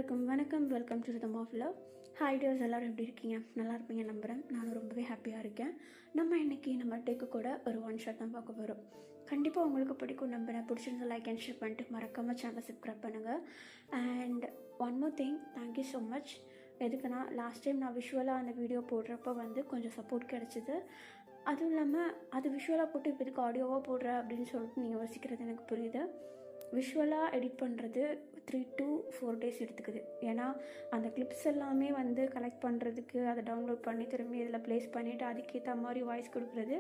எல்லாருக்கும் வணக்கம். Welcome to the of love. Hi dears, எல்லோரும் எப்படி இருக்கீங்க? நல்லா இருப்பீங்க நம்புகிறேன். நானும் ரொம்பவே ஹாப்பியாக இருக்கேன். நம்ம இன்றைக்கி நம்ம டேக்கு கூட ஒரு ஒன் ஷாட் தான் பார்க்க போகிறோம். கண்டிப்பாக உங்களுக்கு பிடிக்கும் நம்புகிறேன். பிடிச்சிருந்தா லைக் அண்ட் ஷேர் பண்ணிட்டு மறக்காமல் சேனலை சப்ஸ்கிரைப் பண்ணுங்கள். And one more thing, thank you so much. எதுக்குன்னா லாஸ்ட் டைம் நான் விஷுவலாக அந்த வீடியோ போடுறப்போ கொஞ்சம் சப்போர்ட் கிடச்சிது. அதுவும் இல்லாமல் அது விஷுவலாக போட்டு இப்போ இதுக்கு ஆடியோவாக போடுற அப்படின்னு சொல்லிட்டு நீங்கள் யோசிக்கிறது எனக்கு புரியுது. விஷுவலாக எடிட் பண்ணுறது 3 to 4 days எடுத்துக்குது. ஏன்னா அந்த கிளிப்ஸ் எல்லாமே கலெக்ட் பண்ணுறதுக்கு அதை டவுன்லோட் பண்ணி திரும்பி இதில் ப்ளேஸ் பண்ணிவிட்டு அதுக்கேற்ற மாதிரி வாய்ஸ் கொடுக்குறது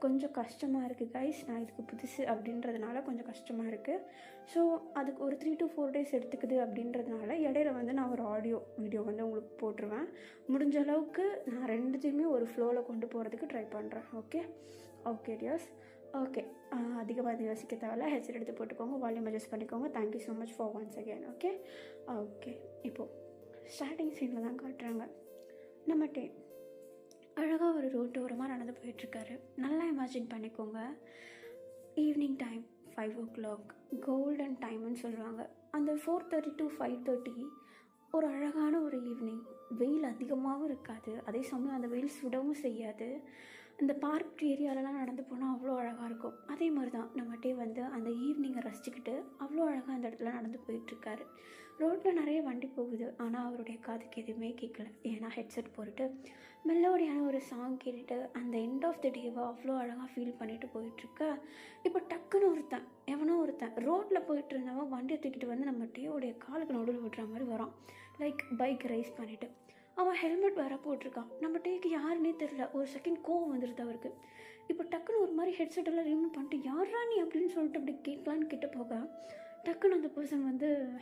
கொஞ்சம் கஷ்டமாக இருக்குது கைஸ். நான் இதுக்கு புதுசு அப்படின்றதுனால கொஞ்சம் கஷ்டமாக இருக்குது. ஸோ அதுக்கு ஒரு 3 to 4 days எடுத்துக்குது அப்படின்றதுனால இடையில நான் ஒரு ஆடியோ வீடியோ உங்களுக்கு போட்டுருவேன். முடிஞ்ச அளவுக்கு நான் ரெண்டுத்தையுமே ஒரு ஃப்ளோவில் கொண்டு போகிறதுக்கு ட்ரை பண்ணுறேன். Okay tears. ஓகே, அதிகமாக யோசிக்க தேவையில்ல. ஹெட்செட் எடுத்து போட்டுக்கோங்க, வால்யூம் அட்ஜஸ்ட் பண்ணிக்கோங்க. Thank you so much for once again. Okay இப்போது ஸ்டார்டிங் சீனில் தான் காட்டுறாங்க. நம்மகிட்ட அழகாக ஒரு ரோட்டு ஓரமாக நடந்து போயிட்டுருக்காரு. நல்லா இமேஜின் பண்ணிக்கோங்க. ஈவினிங் டைம் 5 o'clock கோல்டன் டைம்னு சொல்லுவாங்க. அந்த 4:30 to 5:30 ஒரு அழகான ஒரு ஈவினிங். வெயில் அதிகமாகவும் இருக்காது, அதே சமயம் அந்த வெயில் சுடவும் செய்யாது. இந்த பார்க் ஏரியாலலாம் நடந்து போனால் அவ்வளோ அழகாக இருக்கும். அதே மாதிரி தான் நம்மகிட்டே அந்த ஈவினிங்கை ரசிச்சுக்கிட்டு அவ்வளோ அழகாக அந்த இடத்துல நடந்து போயிட்டுருக்காரு. ரோட்டில் நிறைய வண்டி போகுது, ஆனால் அவருடைய காதுக்கு எதுவுமே கேட்கல. ஏன்னா ஹெட்செட் போட்டுட்டு மெலோடியான ஒரு சாங் கேட்டுட்டு அந்த எண்ட் ஆஃப் த டேவை அவ்வளோ அழகாக ஃபீல் பண்ணிட்டு போயிட்டுருக்க. இப்போ டக்குன்னு எவனோ ஒருத்தன் ரோட்டில் போயிட்டு இருந்தவன் வண்டியை தூக்கிட்டு நம்ம டேவோடைய காலுக்கு நடுவில் விடுற மாதிரி வரான். லைக் பைக் ரைஸ் பண்ணிவிட்டு அவன் ஹெல்மெட் வேறு போட்டிருக்கான். நம்ம டேக்கு யாருன்னே தெரில. ஒரு செகண்ட் கோவம் வந்துடுது அவருக்கு. இப்போ டக்குன்னு ஒரு மாதிரி ஹெட்செட்டெல்லாம் ரிமூவ் பண்ணிட்டு யாரா நீ அப்படின்னு சொல்லிட்டு அப்படி கேட்கலான்னு கிட்ட போக டக்குன்னு அந்த பர்சன்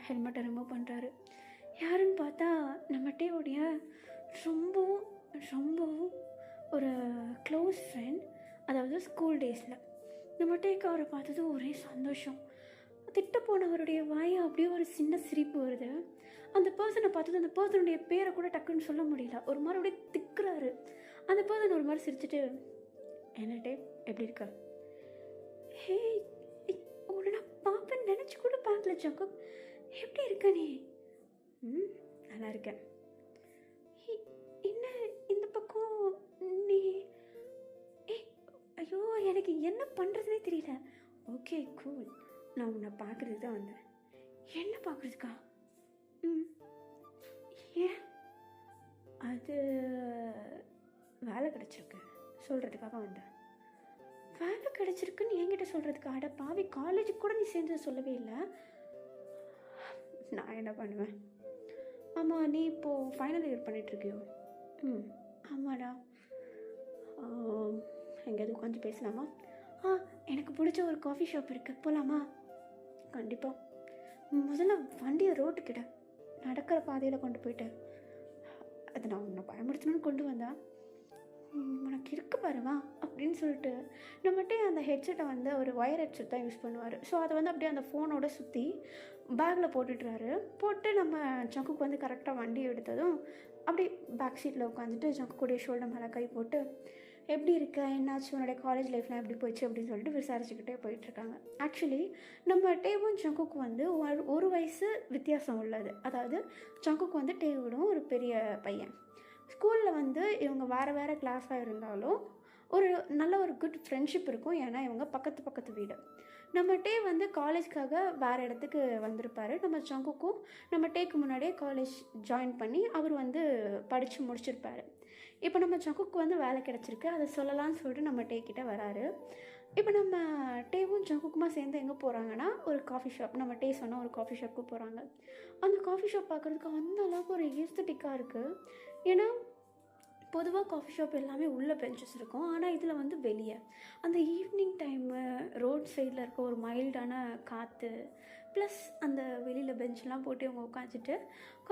ஹெல்மெட்டை ரிமூவ் பண்ணுறாரு. யாருன்னு பார்த்தா நம்ம டேவுடைய ரொம்பவும் ரொம்பவும் ஒரு க்ளோஸ் ஃப்ரெண்ட். அதாவது ஸ்கூல் டேஸில் நம்ம டேக்கு அவரை பார்த்தது ஒரே சந்தோஷம். திட்ட போனவருடைய வாயை அப்படியே ஒரு சின்ன சிரிப்பு வருது. அந்த பர்சனை பார்த்தது அந்த பர்சனுடைய பேரை கூட டக்குன்னு சொல்ல முடியல. ஒரு மாதிரி அப்படியே திக்குறாரு. அந்த பர்சன் ஒரு மாதிரி சிரிச்சுட்டு, என்ன டே எப்படி இருக்க? ஹே, உன்னை நான் பார்ப்பேன்னு நினச்சி கூட பார்க்கல ஜாக்கப். எப்படி இருக்க நீ? நல்லா இருக்கேன். என்ன இந்த பக்கம் நீ? ஐயோ, எனக்கு என்ன பண்ணுறதுனே தெரியல. ஓகே கூல், நான் உன்னை பார்க்குறது தான் வந்தேன். என்ன பார்க்குறதுக்கா? ஏன்? அது வேலை கிடச்சிருக்கு சொல்கிறதுக்காக வந்தேன். வேலை கிடச்சிருக்குன்னு என்கிட்ட சொல்கிறதுக்கு? அட பாவி, காலேஜுக்கு கூட நீ சேர்ந்து சொல்லவே இல்லை. நான் என்ன பண்ணுவேன்? ஆமாம், நீ இப்போது ஃபைனல் இயர் பண்ணிகிட்ருக்கியோ? ஆமாடா. எங்கேயாவது உட்காந்து பேசலாமா? எனக்கு பிடிச்ச ஒரு காஃபி ஷாப் இருக்குது, போகலாமா? கண்டிப்பாக. முதல்ல வண்டியை ரோட்டுக்கிட்ட நடக்கிற பாதையில் கொண்டு போயிட்டு அது நான் உன்னை பயமுடுத்தணும்னு கொண்டு வந்தேன். உனக்கு இருக்கு பாருவா அப்படின்னு சொல்லிட்டு நம்மகிட்டே அந்த ஹெட்செட்டை ஒரு ஒயர் ஹெட்செட் தான் யூஸ் பண்ணுவார். ஸோ அதை அப்படியே அந்த ஃபோனோட சுற்றி பேக்கில் போட்டுட்டுறாரு. போட்டு நம்ம ஜங்குக்கு கரெக்டாக வண்டி எடுத்ததும் அப்படி பேக் சீட்டில் உட்காந்துட்டு ஜங்குடைய ஷோல்டர் மேலே கை போட்டு, எப்படி இருக்க, என்னாச்சு, உன்னுடைய காலேஜ் லைஃப்லாம் எப்படி போயிடுச்சு அப்படின்னு சொல்லிட்டு விசாரிச்சுக்கிட்டே போயிட்டுருக்காங்க. ஆக்சுவலி நம்ம டேவும் ஜங்குக்கு ஒரு வயசு வித்தியாசம் உள்ளது. அதாவது ஜங்குக்கு டேவிடும் ஒரு பெரிய பையன். ஸ்கூலில் இவங்க வேறு கிளாஸாக இருந்தாலும் ஒரு நல்ல ஒரு குட் ஃப்ரெண்ட்ஷிப் இருக்கும். ஏன்னா இவங்க பக்கத்து வீடு. நம்ம டே காலேஜ்க்காக வேறு இடத்துக்கு வந்திருப்பார். நம்ம ஜங்குக்கும் நம்ம டேக்கு முன்னாடியே காலேஜ் ஜாயின் பண்ணி அவர் படித்து முடிச்சிருப்பார். இப்போ நம்ம ஜங்குக்கு வேலை கிடச்சிருக்கு, அதை சொல்லலாம்னு சொல்லிட்டு நம்ம டே கிட்டே வராரு. இப்போ நம்ம டேவும் ஜங்குக்குமா சேர்ந்து எங்கே போகிறாங்கன்னா ஒரு காஃபி ஷாப். நம்ம டே சொன்னால் ஒரு காஃபி ஷாப்புக்கு போகிறாங்க. அந்த காஃபி ஷாப் பார்க்குறதுக்கு அந்த அளவுக்கு ஒரு ஏஸ்தட்டிக்காக இருக்குது. ஏன்னா பொதுவாக காஃபி ஷாப் எல்லாமே உள்ளே பெஞ்சஸ் இருக்கும், ஆனால் இதில் வெளியே அந்த ஈவினிங் டைமு ரோட் சைடில் இருக்க ஒரு மைல்டான காற்று ப்ளஸ் அந்த வெளியில் பெஞ்செலாம் போட்டு இவங்க உட்காந்துட்டு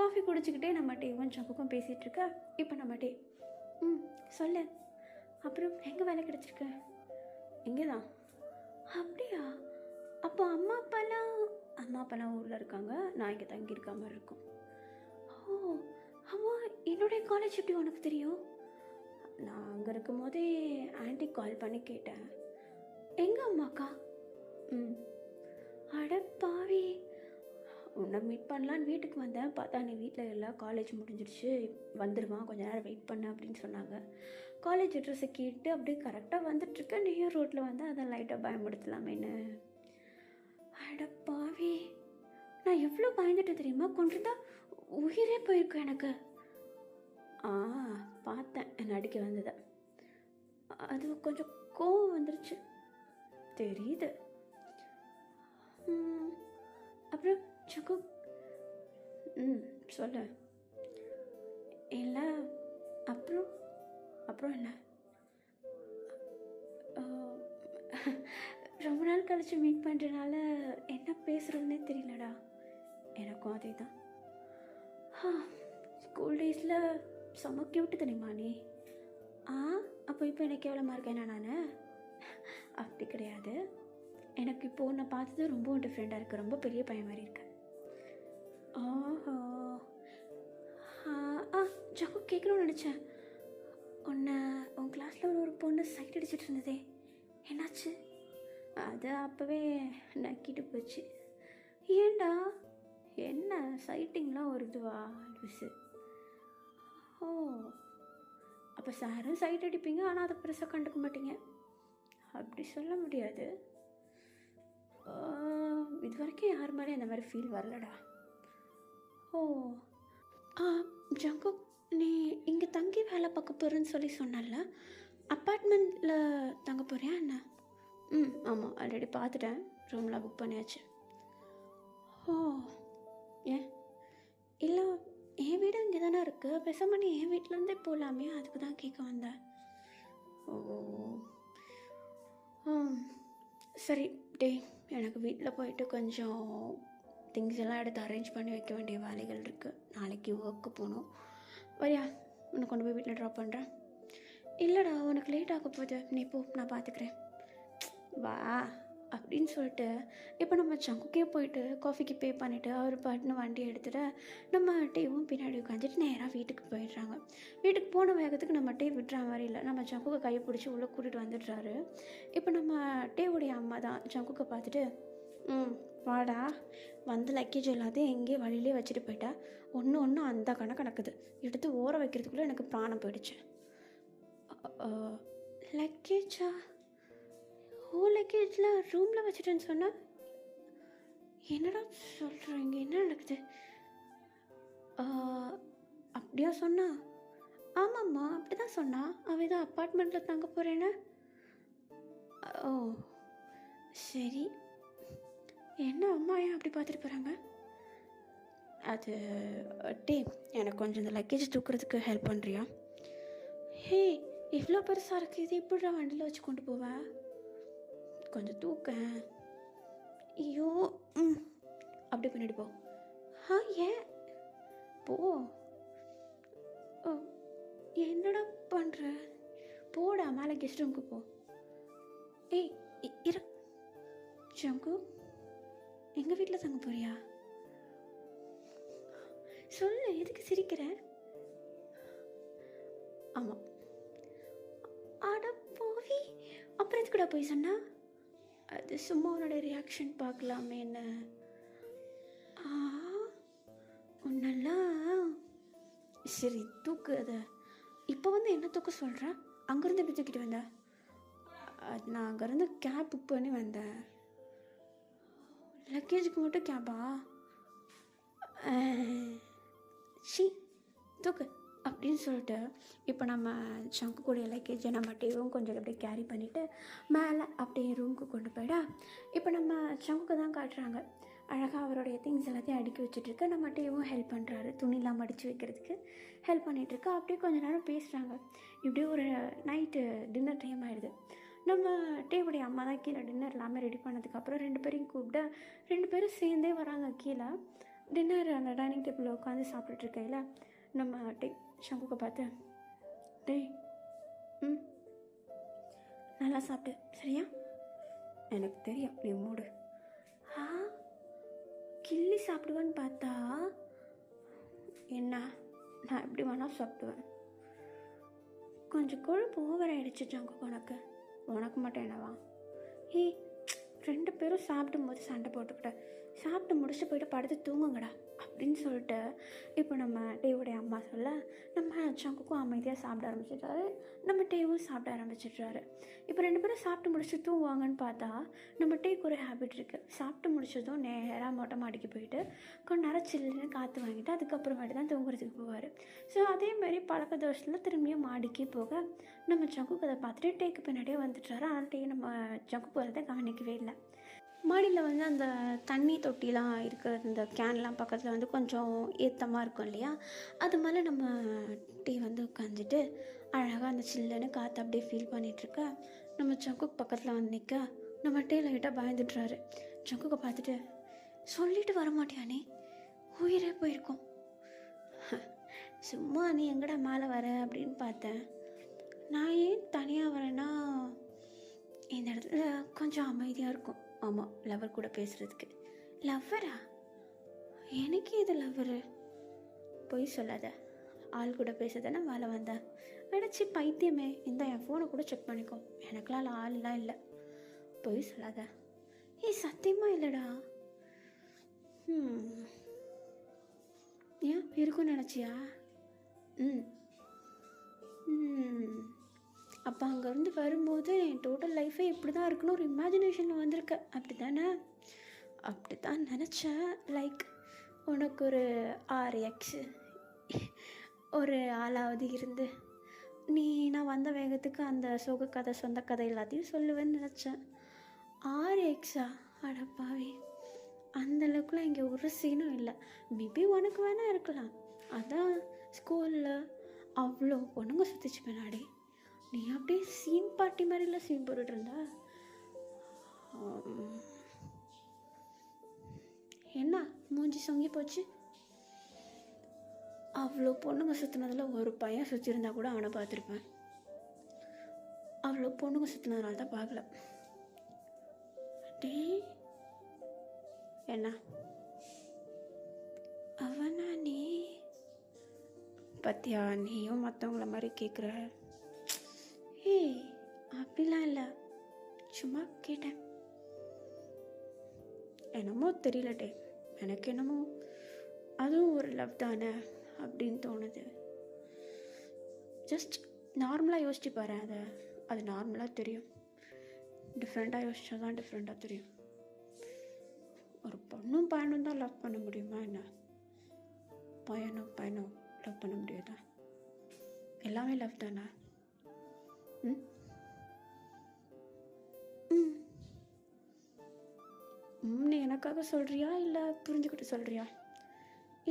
காஃபி குடிச்சிக்கிட்டே நம்ம டேவும் ஜங்குக்கும் பேசிகிட்ருக்க. இப்போ நம்ம டே சொல்லு, அப்புறம் எங்கே வேலை கிடச்சிருக்கு? இங்கே தான். அப்படியா? அப்போ அம்மா அப்பாலாம் ஊரில் இருக்காங்க, நான் இங்கே தங்கியிருக்க மாதிரி இருக்கும். ஓ ஆமாம், என்னுடைய காலேஜ் எப்படி உனக்கு தெரியும்? நான் அங்கே இருக்கும் போதே ஆண்டி கால் பண்ணி கேட்டேன். எங்கள் அம்மாக்கா? அட பாவி, உன்னை மீட் பண்ணலான்னு வீட்டுக்கு வந்தேன், பார்த்தா நீ வீட்டில் இல்லை, காலேஜ் முடிஞ்சிடுச்சு, வந்துடுவான், கொஞ்ச நேரம் வெயிட் பண்ண அப்படின்னு சொன்னாங்க. காலேஜ் அட்ரஸை கேட்டு அப்படியே கரெக்டாக வந்துட்டுருக்கேன், நீயும் ரோட்டில் வந்து அதை லைட்டாக பயன்படுத்தலாமேன்னு. அட பாவி, நான் எவ்வளோ பயந்துட்டு தெரியுமா, கொண்டிருந்தா உயிரே போயிருக்கேன் எனக்கு. பார்த்தேன் என்னை அடிக்க வந்ததை, அது கொஞ்சம் கோவம் வந்துருச்சு தெரியுது. அப்புறம் சக்கு சொல்லு. இல்லை அப்புறம் அப்புறம் என்ன, ரொம்ப நாள் கழிச்சு மீட் பண்ணுறதுனால என்ன பேசுகிறதுனே தெரியலடா. எனக்கும் அதே தான். ஸ்கூல் டேஸில் செம்ம க்யூட்டு தெரியுமா நீ? அப்போ இப்போ எனக்கு எவ்வளோ இருக்கேனா நான்? அப்படி கிடையாது, எனக்கு இப்போது உன்னை பார்த்தது ரொம்ப டிஃப்ரெண்ட்டாக இருக்குது, ரொம்ப பெரிய பையன் மாதிரி இருக்கு. ஆஹா, ஜக்கு கேட்கணும்னு நினச்சேன். உன் கிளாஸில் ஒரு பொண்ணு சைட் அடிச்சிட்டு இருந்ததே, என்னாச்சு? அது அப்போவே நக்கிட்டு போச்சு. ஏண்டா, என்ன சைட்டிங்லாம் ஒரு இதுவா லூஸு? ஓ, அப்போ சாரும் சைட் அடிப்பீங்க, ஆனால் அதை பெருசாக கண்டுக்க மாட்டீங்க. அப்படி சொல்ல முடியாது, இது வரைக்கும் யார் மேலே இந்த மாதிரி ஃபீல் வரலடா. ஓ, ஜங்கு, நீ இங்கே தங்கி வேலை பார்க்க போகிறேன்னு சொல்லி சொன்னல, அப்பார்ட்மெண்ட்டில் தங்க போறியா என்ன? ஆமாம், ஆல்ரெடி பார்த்துட்டேன், ரூம்லாம் புக் பண்ணியாச்சு. ஓ, ஏன் இல்லை, என் வீடு இங்கே தானே இருக்குது, பேசாம நீ என் வீட்டிலேருந்தே போகலாமே, அதுக்கு தான் கேட்க வந்தேன். ஓ, சரி டே, எனக்கு வீட்டில் போயிட்டு கொஞ்சம் திங்ஸ் எல்லாம் எடுத்து அரேஞ்ச் பண்ணி வைக்க வேண்டிய வேலைகள் இருக்குது, நாளைக்கு ஒர்க்கு போகணும். வரியா, உன்னை கொண்டு போய் வீட்டில் ட்ராப் பண்ணுறேன். இல்லைடா, உனக்கு லேட் ஆக போகுது, நீ போ, நான் பார்த்துக்கிறேன், வா அப்படின்னு சொல்லிட்டு இப்போ நம்ம சங்குக்கே போயிட்டு காஃபிக்கு பே பண்ணிவிட்டு அவர் பாட்டுன்னு வண்டி எடுத்துகிட்டு நம்ம டேவும் பின்னாடி உட்காந்துட்டு நேராக வீட்டுக்கு போயிடுறாங்க. வீட்டுக்கு போன வேகத்துக்கு நம்ம டே விட்டுற மாதிரி இல்லை, நம்ம சங்குக்கை கையை பிடிச்சி உள்ளே கூட்டிகிட்டு வந்துடுறாரு. இப்போ நம்ம டேவுடைய அம்மா தான் சங்குக்கை பார்த்துட்டு, வாடா, வந்து லக்கேஜ் எல்லாத்தையும் எங்கேயே வழியிலே வச்சுட்டு போயிட்டா, ஒன்று அந்த கணக்குது, எடுத்து ஓர வைக்கிறதுக்குள்ளே எனக்கு பிராணம் போயிடுச்சு. லக்கேஜா? லக்கேஜில் ரூமில் வச்சுட்டேன்னு சொன்னால் என்னடா சொல்கிறீங்க, என்ன நடக்குது? அப்படியா சொன்னா? ஆமாம்மா, அப்படி தான் சொன்னா, அவள் தான் அப்பார்ட்மெண்ட்டில் தங்க போகிறேன்னு. ஓ சரி, என்ன அம்மா ஏன் அப்படி பார்த்துட்டு போகிறாங்க? அது டே, எனக்கு கொஞ்சம் இந்த லக்கேஜ் தூக்குறதுக்கு ஹெல்ப் பண்ணுறியா? ஹே, இவ்வளோ பெருசாக இருக்குது, இது எப்படிடா வண்டியில் வச்சு கொண்டு போவேன்? கொஞ்சம் தூக்க. ஐயோ, அப்படி பண்ணிட்டு போ. ஏன் போ. என்னடா பண்ணுற? போடா, மேலே கெஸ்ட் ரூமுக்கு போ. ஏய் இரு ஜங்கு, எங்கள் வீட்டில் தங்க போறியா? சொல்லு, எதுக்கு சிரிக்கிற? ஆமாம். அட போவி, அப்புறம் எதுக்குடா போய் சொன்னா? அது சும்மா உன்னோட ரியாக்ஷன் பார்க்கலாமே என்ன. உன்னெல்லாம் சரி தூக்கு அதை. இப்போ வந்து என்ன தூக்க சொல்கிறேன்? அங்கேருந்து எப்படி தூக்கிட்டு வந்தேன்? அது நான் அங்கேருந்து கேப் புக் பண்ணி வந்தேன். லக்கேஜுக்கு மட்டும் கேபா? ஷீ, தூக்கு அப்படின்னு சொல்லிட்டு இப்போ நம்ம சங்கு கூடிய லக்கேஜை நம்ம டேவும் கொஞ்சம் அப்படியே கேரி பண்ணிவிட்டு மேலே அப்படியே ரூமுக்கு கொண்டு போயிடா. இப்போ நம்ம சங்குக்கு தான் காட்டுறாங்க, அழகாக அவருடைய திங்ஸ் எல்லாத்தையும் அடுக்கி வச்சுட்ருக்கு. நம்ம டேவும் ஹெல்ப் பண்ணுறாரு, துணிலாம் மடித்து வைக்கிறதுக்கு ஹெல்ப் பண்ணிகிட்ருக்கு. அப்படியே கொஞ்சம் நேரம் பேசுகிறாங்க. இப்படியே ஒரு நைட்டு டின்னர் டைம் ஆகிடுது. நம்ம டேவுடைய அம்மா தான் கீழே டின்னர் எல்லாமே ரெடி பண்ணதுக்கப்புறம் 2 பேரையும் கூப்பிட்டு 2 பேரும் சேர்ந்தே வராங்க கீழே. டின்னர் அந்த டைனிங் டேபிளில் உட்காந்து சாப்பிட்டுட்ருக்கையில் நம்ம டே சங்குக்கை பார்த்து, டேய் நல்லா சாப்பிட்டு சரியா? எனக்கு தெரியும் நீ மூடு. கிள்ளி சாப்பிடுவேன்னு பார்த்தா என்ன, நான் எப்படி வேணால் சாப்பிடுவேன். கொஞ்சம் கொழுப்பு ஓவர் ஆகிடுச்சு சங்குக்கு, உனக்கு மட்டும் என்னவா? 2 பேரும் சாப்பிடும்போது சண்டை போட்டுக்கிட்ட சாப்பிட்டு முடிச்சுட்டு போயிட்டு படுத்து தூங்குங்கடா அப்படின்னு சொல்லிட்டு இப்போ நம்ம டேவுடைய அம்மா சொல்ல நம்ம சங்குக்கும் அமைதியாக சாப்பிட ஆரம்பிச்சிட்டாரு, நம்ம டேவும் சாப்பிட ஆரம்பிச்சிட்றாரு. இப்போ 2 பேரும் சாப்பிட்டு முடிச்சு தூங்குவாங்கன்னு பார்த்தா நம்ம டேக்கு ஒரு ஹேபிட் இருக்குது. சாப்பிட்டு முடிச்சதும் நேராக மொட்டை மாடிக்கு போயிட்டு கொஞ்ச நேரம் சில்லுன்னு காற்று வாங்கிட்டு அதுக்கப்புறமேட்டு தான் தூங்குறதுக்கு போவார். ஸோ அதேமாரி பழக்க தோஷத்தில் திரும்பியும் மாடிக்கு போக நம்ம சங்குக்கு அதை பார்த்துட்டு டேக்கு பின்னாடியே வந்துட்டாரு. ஆனால் டே நம்ம சங்குக்கு வரதை கவனிக்கவே இல்லை. மாடியில் வந்து அந்த தண்ணி தொட்டிலாம் இருக்கிற இந்த கேன்லாம் பக்கத்தில் வந்து கொஞ்சம் ஏத்தமாக இருக்கும் இல்லையா, அது மேலே நம்ம டீ வந்து உட்காந்துட்டு அழகாக அந்த சில்லுன்னு காற்று அப்படியே ஃபீல் பண்ணிகிட்ருக்க நம்ம சங்குக்கு பக்கத்தில் வந்து நிற்க நம்ம டீ லைட்டாக பயந்துட்டுறாரு. சங்குக்கை பார்த்துட்டு சொல்லிட்டு வரமாட்டியா நீ, உயிரே போயிருக்கோம். சும்மா நீ எங்கடா மேலே வர அப்படின்னு பார்த்தேன். நான் ஏன் தனியாக வரேன்னா இந்த இடத்துல கொஞ்சம் அமைதியாக இருக்கும். ஆமாம், லவர் கூட பேசுகிறதுக்கு. லவ்வரா? எனக்கு இது லவ்வரு? பொய் சொல்லாத, ஆள் கூட பேசுதானே வேலை வந்தேன். அடைச்சி பைத்தியமே, இந்த என் ஃபோனை கூட செக் பண்ணிக்கோ, எனக்குலாம் ஆள்லாம் இல்லை. பொய் சொல்லாத. சத்தியமாக இல்லைடா. ஏன் இருக்குன்னு நினச்சியா? அப்போ அங்கேருந்து வரும்போது என் டோட்டல் லைஃபே இப்படி தான் இருக்குன்னு ஒரு இமேஜினேஷனில் வந்திருக்க, அப்படி தானே? அப்படி தான் நினச்சேன். லைக் உனக்கு ஒரு 6 ஒரு ஆளாவது இருந்து நீ நான் வந்த வேகத்துக்கு அந்த சோக கதை சொந்த கதை எல்லாத்தையும் சொல்லுவேன்னு நினச்சேன். 6 அடப்பாவே, அந்தளவுக்குலாம் இங்கே ஒரு சீனும் இல்லை. மேபி உனக்கு வேணால் இருக்கலாம். அதான் ஸ்கூலில் அவ்வளோ பொண்ணுங்க சுற்றிச்சு பின்னாடி, நீ அப்படியே சீன் பார்ட்டி மாதிரிலாம் சீன் போட்டுட்டு இருந்தா. என்ன மூஞ்சி சொங்கி போச்சு? அவ்வளோ பொண்ணுங்க சுற்றினதில் ஒரு பையன் சுற்றிருந்தா கூட அவனை பார்த்துருப்பேன். அவ்வளோ பொண்ணுங்க சுற்றினதுனால தான் பார்க்கல. டே என்ன அவனா நீ? பத்தியா, நீயும் மற்றவங்கள மாதிரி கேட்குற. ஏய் அப்படிலாம் இல்லை, சும்மா கேட்டேன். என்னமோ தெரியலட்டே, எனக்கு என்னமோ அதுவும் ஒரு லவ் தானே அப்படின்னு தோணுது. ஜஸ்ட் நார்மலாக யோசிச்சு பாரு, அது நார்மலாக தெரியும். டிஃப்ரெண்ட்டாக யோசிச்சா தான் டிஃப்ரெண்ட்டாக தெரியும். ஒரு பொண்ணும் பையனும் தான் லவ் பண்ண முடியுமா என்ன? பையனும் லவ் பண்ண முடியாதா? எல்லாமே லவ் தானே? நீ எனக்காக சொல்கிறியா இல்லை புரிஞ்சுக்கிட்டு சொல்கிறியா?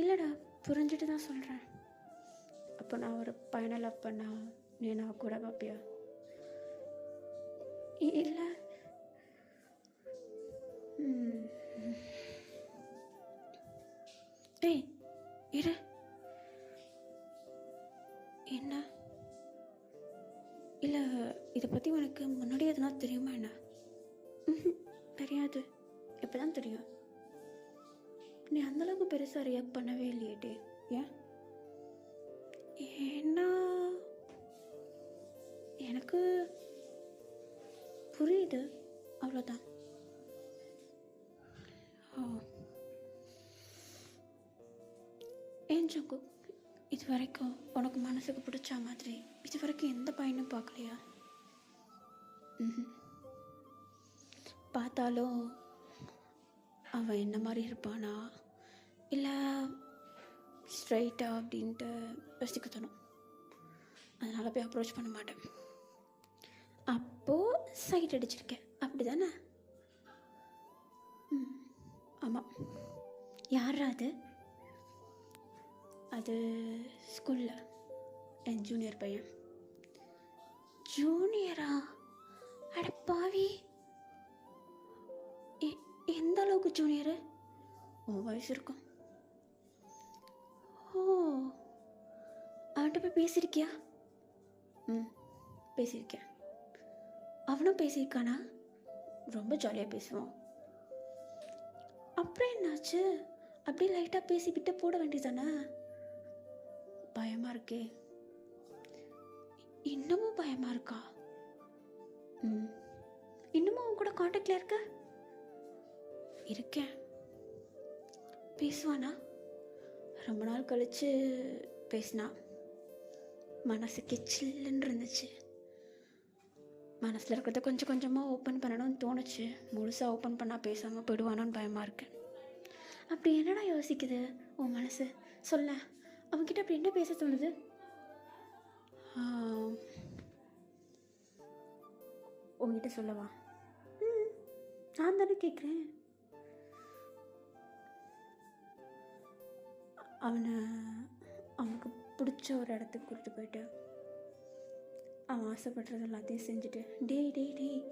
இல்லைடா, புரிஞ்சுட்டு தான் சொல்கிறேன். அப்போ நான் ஒரு பையனை லவ் பண்ணா நீ நான் கூட பார்ப்பியா? இல்லை. ஏய் இரு. என்ன? இல்லை, இதை பற்றி உனக்கு முன்னாடி எதுனா தெரியுமா என்ன? தெரியாது, இப்போ தான் தெரியும். நீ அந்தளவுக்கு பெருசாக ரியாக்ட் பண்ணவே இல்லையேட்டே. ஏன்? ஏன்னா எனக்கு புரியுது, அவ்வளோதான். ஏன் சங்கு, இது வரைக்கும் உனக்கு மனசுக்கு பிடிச்ச மாதிரி இது வரைக்கும் எந்த பையனும் பார்க்கலையா? பார்த்தாலும் அவன் என்ன மாதிரி இருப்பானா இல்லை ஸ்ட்ரைட்டா அப்படின்ட்டு யோசிக்க தோணும். அதனால் போய் அப்ரோச் பண்ண மாட்டேன். அப்போது சைட் அடிச்சிருக்கேன், அப்படி தானே? ஆமாம். யாரா அது? அது ஸ்கூலில் என் ஜூனியர் பையன். ஜூனியரா? அட பாவி, எந்த அளவுக்கு ஜூனியரு? உன் வயசு இருக்கும். ஓ, அவன்கிட்ட போய் பேசியிருக்கியா? பேசியிருக்கேன். அவனும் பேசியிருக்கானா? ரொம்ப ஜாலியாக பேசுவான். அப்புறம் என்னாச்சு? அப்படியே லைட்டாக பேசிக்கிட்டு போட வேண்டியதானே? பயமாக இருக்கே. இன்னமும் பயமாக இருக்கா? இன்னமும் அவன் கூட காண்டாக்டில் இருக்கேன். பேசுவானா? ரொம்ப நாள் கழித்து பேசினா. மனசுக்கு சில்லுன்னு இருந்துச்சு. மனசில் இருக்கிறத கொஞ்சம் கொஞ்சமாக ஓப்பன் பண்ணணும்னு தோணுச்சு. முழுசாக ஓப்பன் பண்ணால் பேசாமல் போயிடுவானோன்னு பயமாக இருக்கு. அப்படி என்னடா யோசிக்குது உன் மனசு? சொல்ல. அவன்கிட்ட அப்படி என்ன பேச தோணுது? உங்ககிட்ட சொல்லவா? நான் தானே கேட்குறேன். அவனுக்கு பிடிச்ச ஒரு இடத்துக்கு கூப்பிட்டு போயிட்டு அவன் ஆசைப்படுறது எல்லாத்தையும் செஞ்சுட்டு, டேய் டேய் டேய்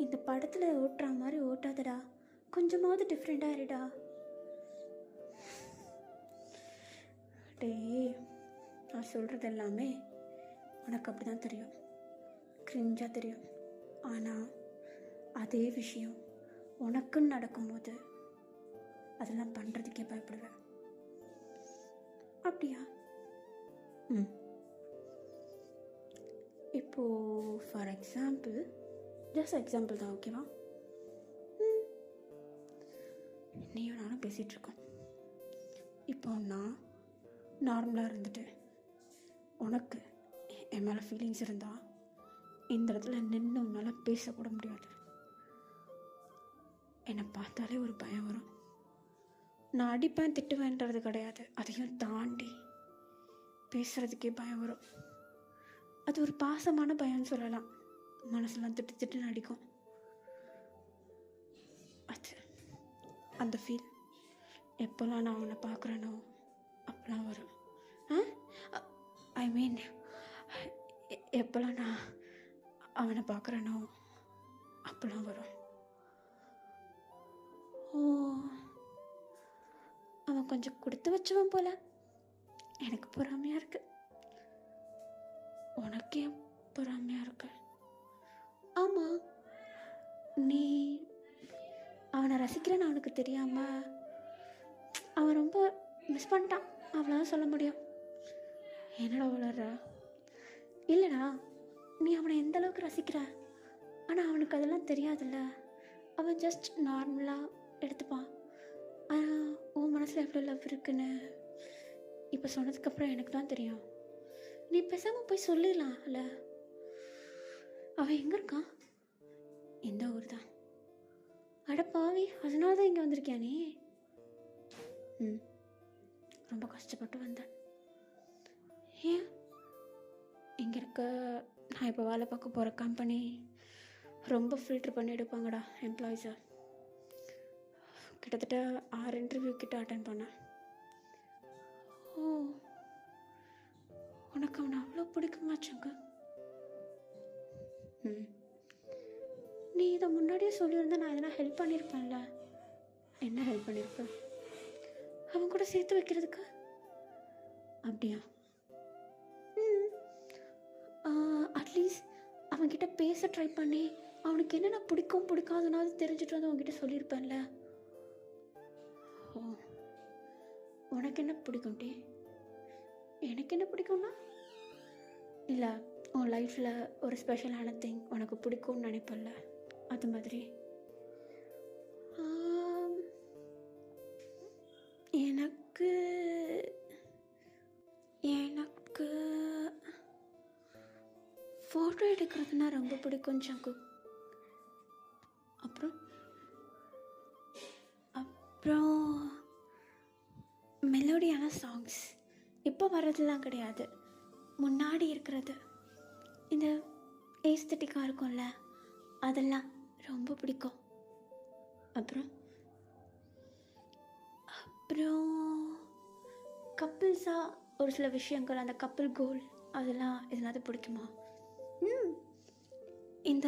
இந்த படத்தில் ஓட்டுற மாதிரி ஓட்டாதடா, கொஞ்சமாவது டிஃப்ரெண்ட்டாக இருடா. டேய் நான் சொல்கிறது எல்லாமே உனக்கு அப்படி தான் தெரியும், கிரிஞ்சாக தெரியும். ஆனால் அதே விஷயம் உனக்குன்னு நடக்கும்போது அதெல்லாம் பண்ணுறதுக்கே பயப்படுவேன். அப்படியா? இப்போது ஃபார் எக்ஸாம்பிள், ஜஸ்ட் எக்ஸாம்பிள் தான், ஓகேவா? நீயும் நானும் பேசிகிட்ருக்கோம். இப்போ நான் நார்மலாக இருந்துட்டு உனக்கு என் மேலே ஃபீலிங்ஸ் இருந்தால் இந்த இடத்துல நின்று உன்னால் பேசக்கூட முடியாது. என்னை பார்த்தாலே ஒரு பயம் வரும். நான் அடிப்பேன் திட்டுவேன்றது கிடையாது, அதையும் தாண்டி பேசுகிறதுக்கே பயம் வரும். அது ஒரு பாசமான பயம்னு சொல்லலாம். மனசெல்லாம் திட்டு திட்டுன்னு அடிக்கும். அது அந்த ஃபீல் எப்போல்லாம் நான் அவனை பார்க்குறேனோ அப்போலாம் வரும். ஐ மீன் எப்போல்லாம் நான் அவனை பார்க்குறேனோ அப்போலாம் வரும். ஓ, அவன் கொஞ்சம் கொடுத்து வச்சவன் போல. எனக்கு பொறாமையாக இருக்கு. உனக்கே பொறாமையாக இருக்கு. ஆமாம், நீ அவனை ரசிக்கிறேன்னு அவனுக்கு தெரியாமல் அவன் ரொம்ப மிஸ் பண்ணிட்டான், அவ்வளோதான் சொல்ல முடியும். என்னடா வளர்ற? இல்லைடா, நீ அவனை எந்த அளவுக்கு ரசிக்கிற, ஆனால் அவனுக்கு அதெல்லாம் தெரியாதுல்ல. அவன் ஜஸ்ட் நார்மலாக எடுத்துப்பான். ஆனால் உன் மனசில் எவ்வளோ லவ் இருக்குன்னு இப்போ சொன்னதுக்கப்புறம் எனக்கு தான் தெரியும். நீ பேசாமல் போய் சொல்லிடலாம் இல்லை? அவன் எங்கே இருக்கான்? எந்த ஊர் தான்? அட பாவி, அதனால தான் இங்கே வந்திருக்கியா நீ? ரொம்ப கஷ்டப்பட்டு வந்தேன். ஏன்? இங்கே இருக்க நான் இப்போ வேலை பார்க்க போகிற கம்பெனி ரொம்ப ஃபில்ட்ரு பண்ணி எடுப்பாங்கடா எம்ப்ளாயீஸை. கிட்டத்தட்ட 6 இன்டர்வியூ கிட்ட அட்டென்ட் பண்ணேன். ஓ, உனக்கு அவனை அவ்வளோ பிடிக்குமாச்சுங்க? நீ இதை முன்னாடியே சொல்லியிருந்தா நான் எதனா ஹெல்ப் பண்ணியிருப்பேன்ல. என்ன ஹெல்ப் பண்ணியிருப்பேன்? அவன் கூட சேர்த்து வைக்கிறதுக்கு. அப்படியா? அட்லீஸ்ட் அவன்கிட்ட பேச ட்ரை பண்ணி அவனுக்கு என்னென்ன பிடிக்கும் பிடிக்காதுனாவது தெரிஞ்சுட்டு வந்து அவன்கிட்ட சொல்லியிருப்பேன்ல. ஓ, உனக்கு என்ன பிடிக்கும் டி? எனக்கு என்ன பிடிக்கும்னா, இல்லை உன் லைஃப்பில் ஒரு ஸ்பெஷலான திங் உனக்கு பிடிக்கும்னு நினைப்பல்ல, அது மாதிரி. எனக்கு எனக்கு ஃபோட்டோ எடுக்கிறதுனா ரொம்ப பிடிக்கும் சங்கு. அப்புறம் மெலோடியான சாங்ஸ் இப்போ வர்றதுலாம் கிடையாது, முன்னாடி இருக்கிறது இந்த ஏஸ்தட்டிக்காக இருக்கும்ல, அதெல்லாம் ரொம்ப பிடிக்கும். அப்புறம் கப்பிள்ஸாக ஒரு சில விஷயங்கள், அந்த கப்பிள் கோல், அதெல்லாம் எதனாவது பிடிக்குமா? இந்த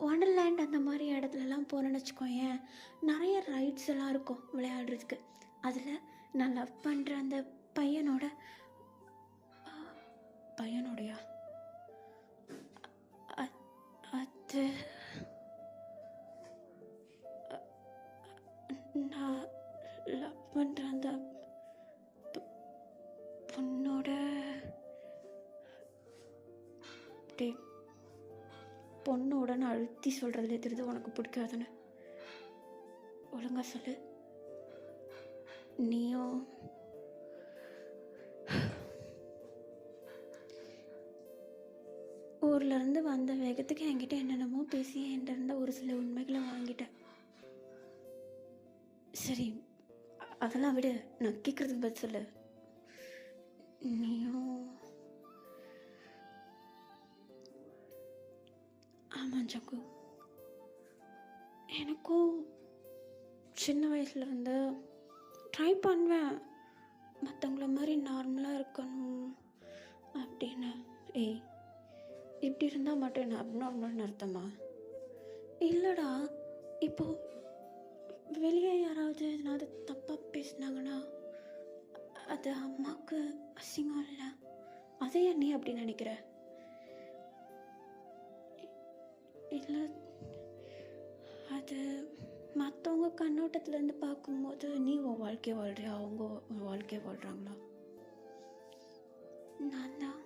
ஒண்டர்லேண்ட் அந்த மாதிரி இடத்துலலாம் போனேன்னு வச்சுக்கோயேன், நிறைய ரைட்ஸ் எல்லாம் இருக்கும் விளையாடுறதுக்கு. அதில் நான் லவ் பண்ணுற அந்த பையனோடையா அது நான் லவ் பண்ணுற அந்த பொண்ணோட பொண்ணோடன்னு அழுத்தி சொல்கிறதுலே தெரியுது உனக்கு பிடிக்காதுன்னு. ஒழுங்கா சொல்லு. நீயும் ஊர்லேருந்து வந்த வேகத்துக்கு என்கிட்ட என்னென்னமோ பேசி என்கிட்ட இருந்த ஒரு சில உண்மைகளை வாங்கிட்டேன். சரி, அதெல்லாம் விடு, நான் கேட்குறதுக்கு பதில் சொல்லு. நீயும் ஆமாம் ஜக்கு, எனக்கும் சின்ன வயசுலேருந்து ட்ரை பண்ணுவேன் மற்றவங்கள மாதிரி நார்மலாக இருக்கணும் அப்படின்னு. ஏய், இப்படி இருந்தால் மட்டும் என்ன அப்நார்மல்னு அர்த்தமா? இல்லைடா, இப்போது வெளியே யாராவது எதனாவது தப்பாக பேசினாங்கன்னா அது அம்மாவுக்கு அசிங்கம் இல்லை. அதையே நீ அப்படி நினைக்கிற? இல்லை, அது மற்றவங்க கண்ணோட்டத்துலேருந்து பார்க்கும்போது நீ உன் வாழ்க்கையை வாழ்றியா, அவங்க உன் வாழ்க்கையை வாழ்கிறாங்களா? நான் தான்.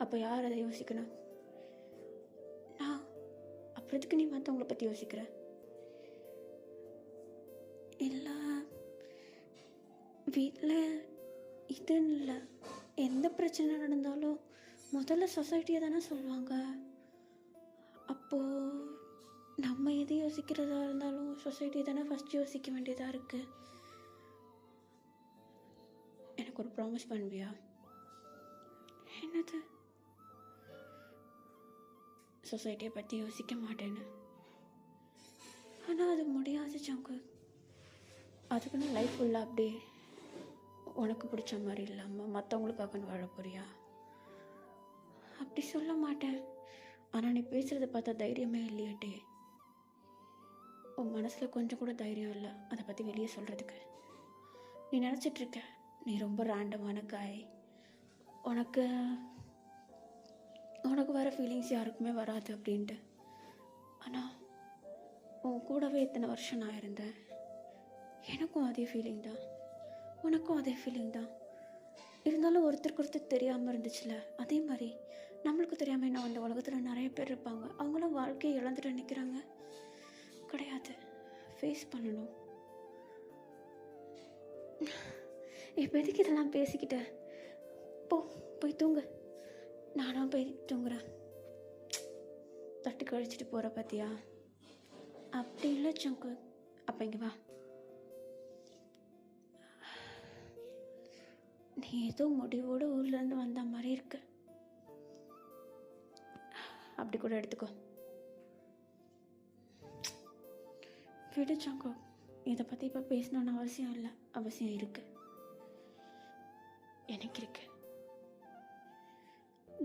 அப்போ யார் அதை யோசிக்கணும்? நான். அப்புறத்துக்கு நீ மற்றவங்கள பற்றி யோசிக்கிற? இல்லை, வீட்டில் இதுன்னு இல்லை, எந்த பிரச்சனை நடந்தாலும் முதல்ல சொசைட்டியை தானே சொல்லுவாங்க. அப்போது நம்ம எது யோசிக்கிறதா இருந்தாலும் சொசைட்டி தானே ஃபஸ்ட் யோசிக்க வேண்டியதாக இருக்குது. எனக்கு ஒரு ப்ராமிஸ் பண்ணுவியா? என்னது? சொசைட்டியை பற்றி யோசிக்க மாட்டேன்னு. ஆனால் அது முடியாது ஜங்கு. அதுக்குன்னு லைஃப் ஃபுல்லாக அப்படியே உனக்கு பிடிச்ச மாதிரி இல்லாமல் மற்றவங்களுக்காக வாழ போறியா? அப்படி சொல்ல மாட்டேன். ஆனால் நீ பேசுகிறத பார்த்தா தைரியமே இல்லையாட்டே. உன் மனசில் கொஞ்சம் கூட தைரியம் இல்லை அதை பற்றி வெளியே சொல்கிறதுக்கு. நீ நினச்சிட்ருக்க நீ ரொம்ப ரேண்டமான காய், உனக்கு வர ஃபீலிங்ஸ் யாருக்குமே வராது அப்படின்ட்டு. ஆனால் உன் கூடவே இத்தனை வருஷம் நான் இருந்தேன். எனக்கும் அதே ஃபீலிங் தான், உனக்கும் அதே ஃபீலிங் தான். இருந்தாலும் ஒருத்தருக்கு ஒருத்தர் தெரியாமல் இருந்துச்சுல, அதே மாதிரி நம்மளுக்கு தெரியாமல் என்ன அந்த உலகத்தில் நிறைய பேர் இருப்பாங்க. அவங்களும் வாழ்க்கையை இழந்துட்டு நிற்கிறாங்க. கிடையாது, ஃபேஸ் பண்ணணும். இப்போ எதுக்கு இதெல்லாம் பேசிக்கிட்ட? போய் தூங்கு. நானும் போய் தூங்குறேன். தட்டு கழிச்சிட்டு போகிற பார்த்தியா? அப்படி இல்லை சங்கு. அப்போ இங்கே வா. நீ ஏதோ முடிவோடு ஊர்லேருந்து வந்த மாதிரி இருக்கு. அப்படி கூட எடுத்துக்கோ. விடு சங்கு, இதை பற்றி இப்போ பேசணுன்னு அவசியம் இல்லை. அவசியம் இருக்கு, எனக்கு இருக்கு.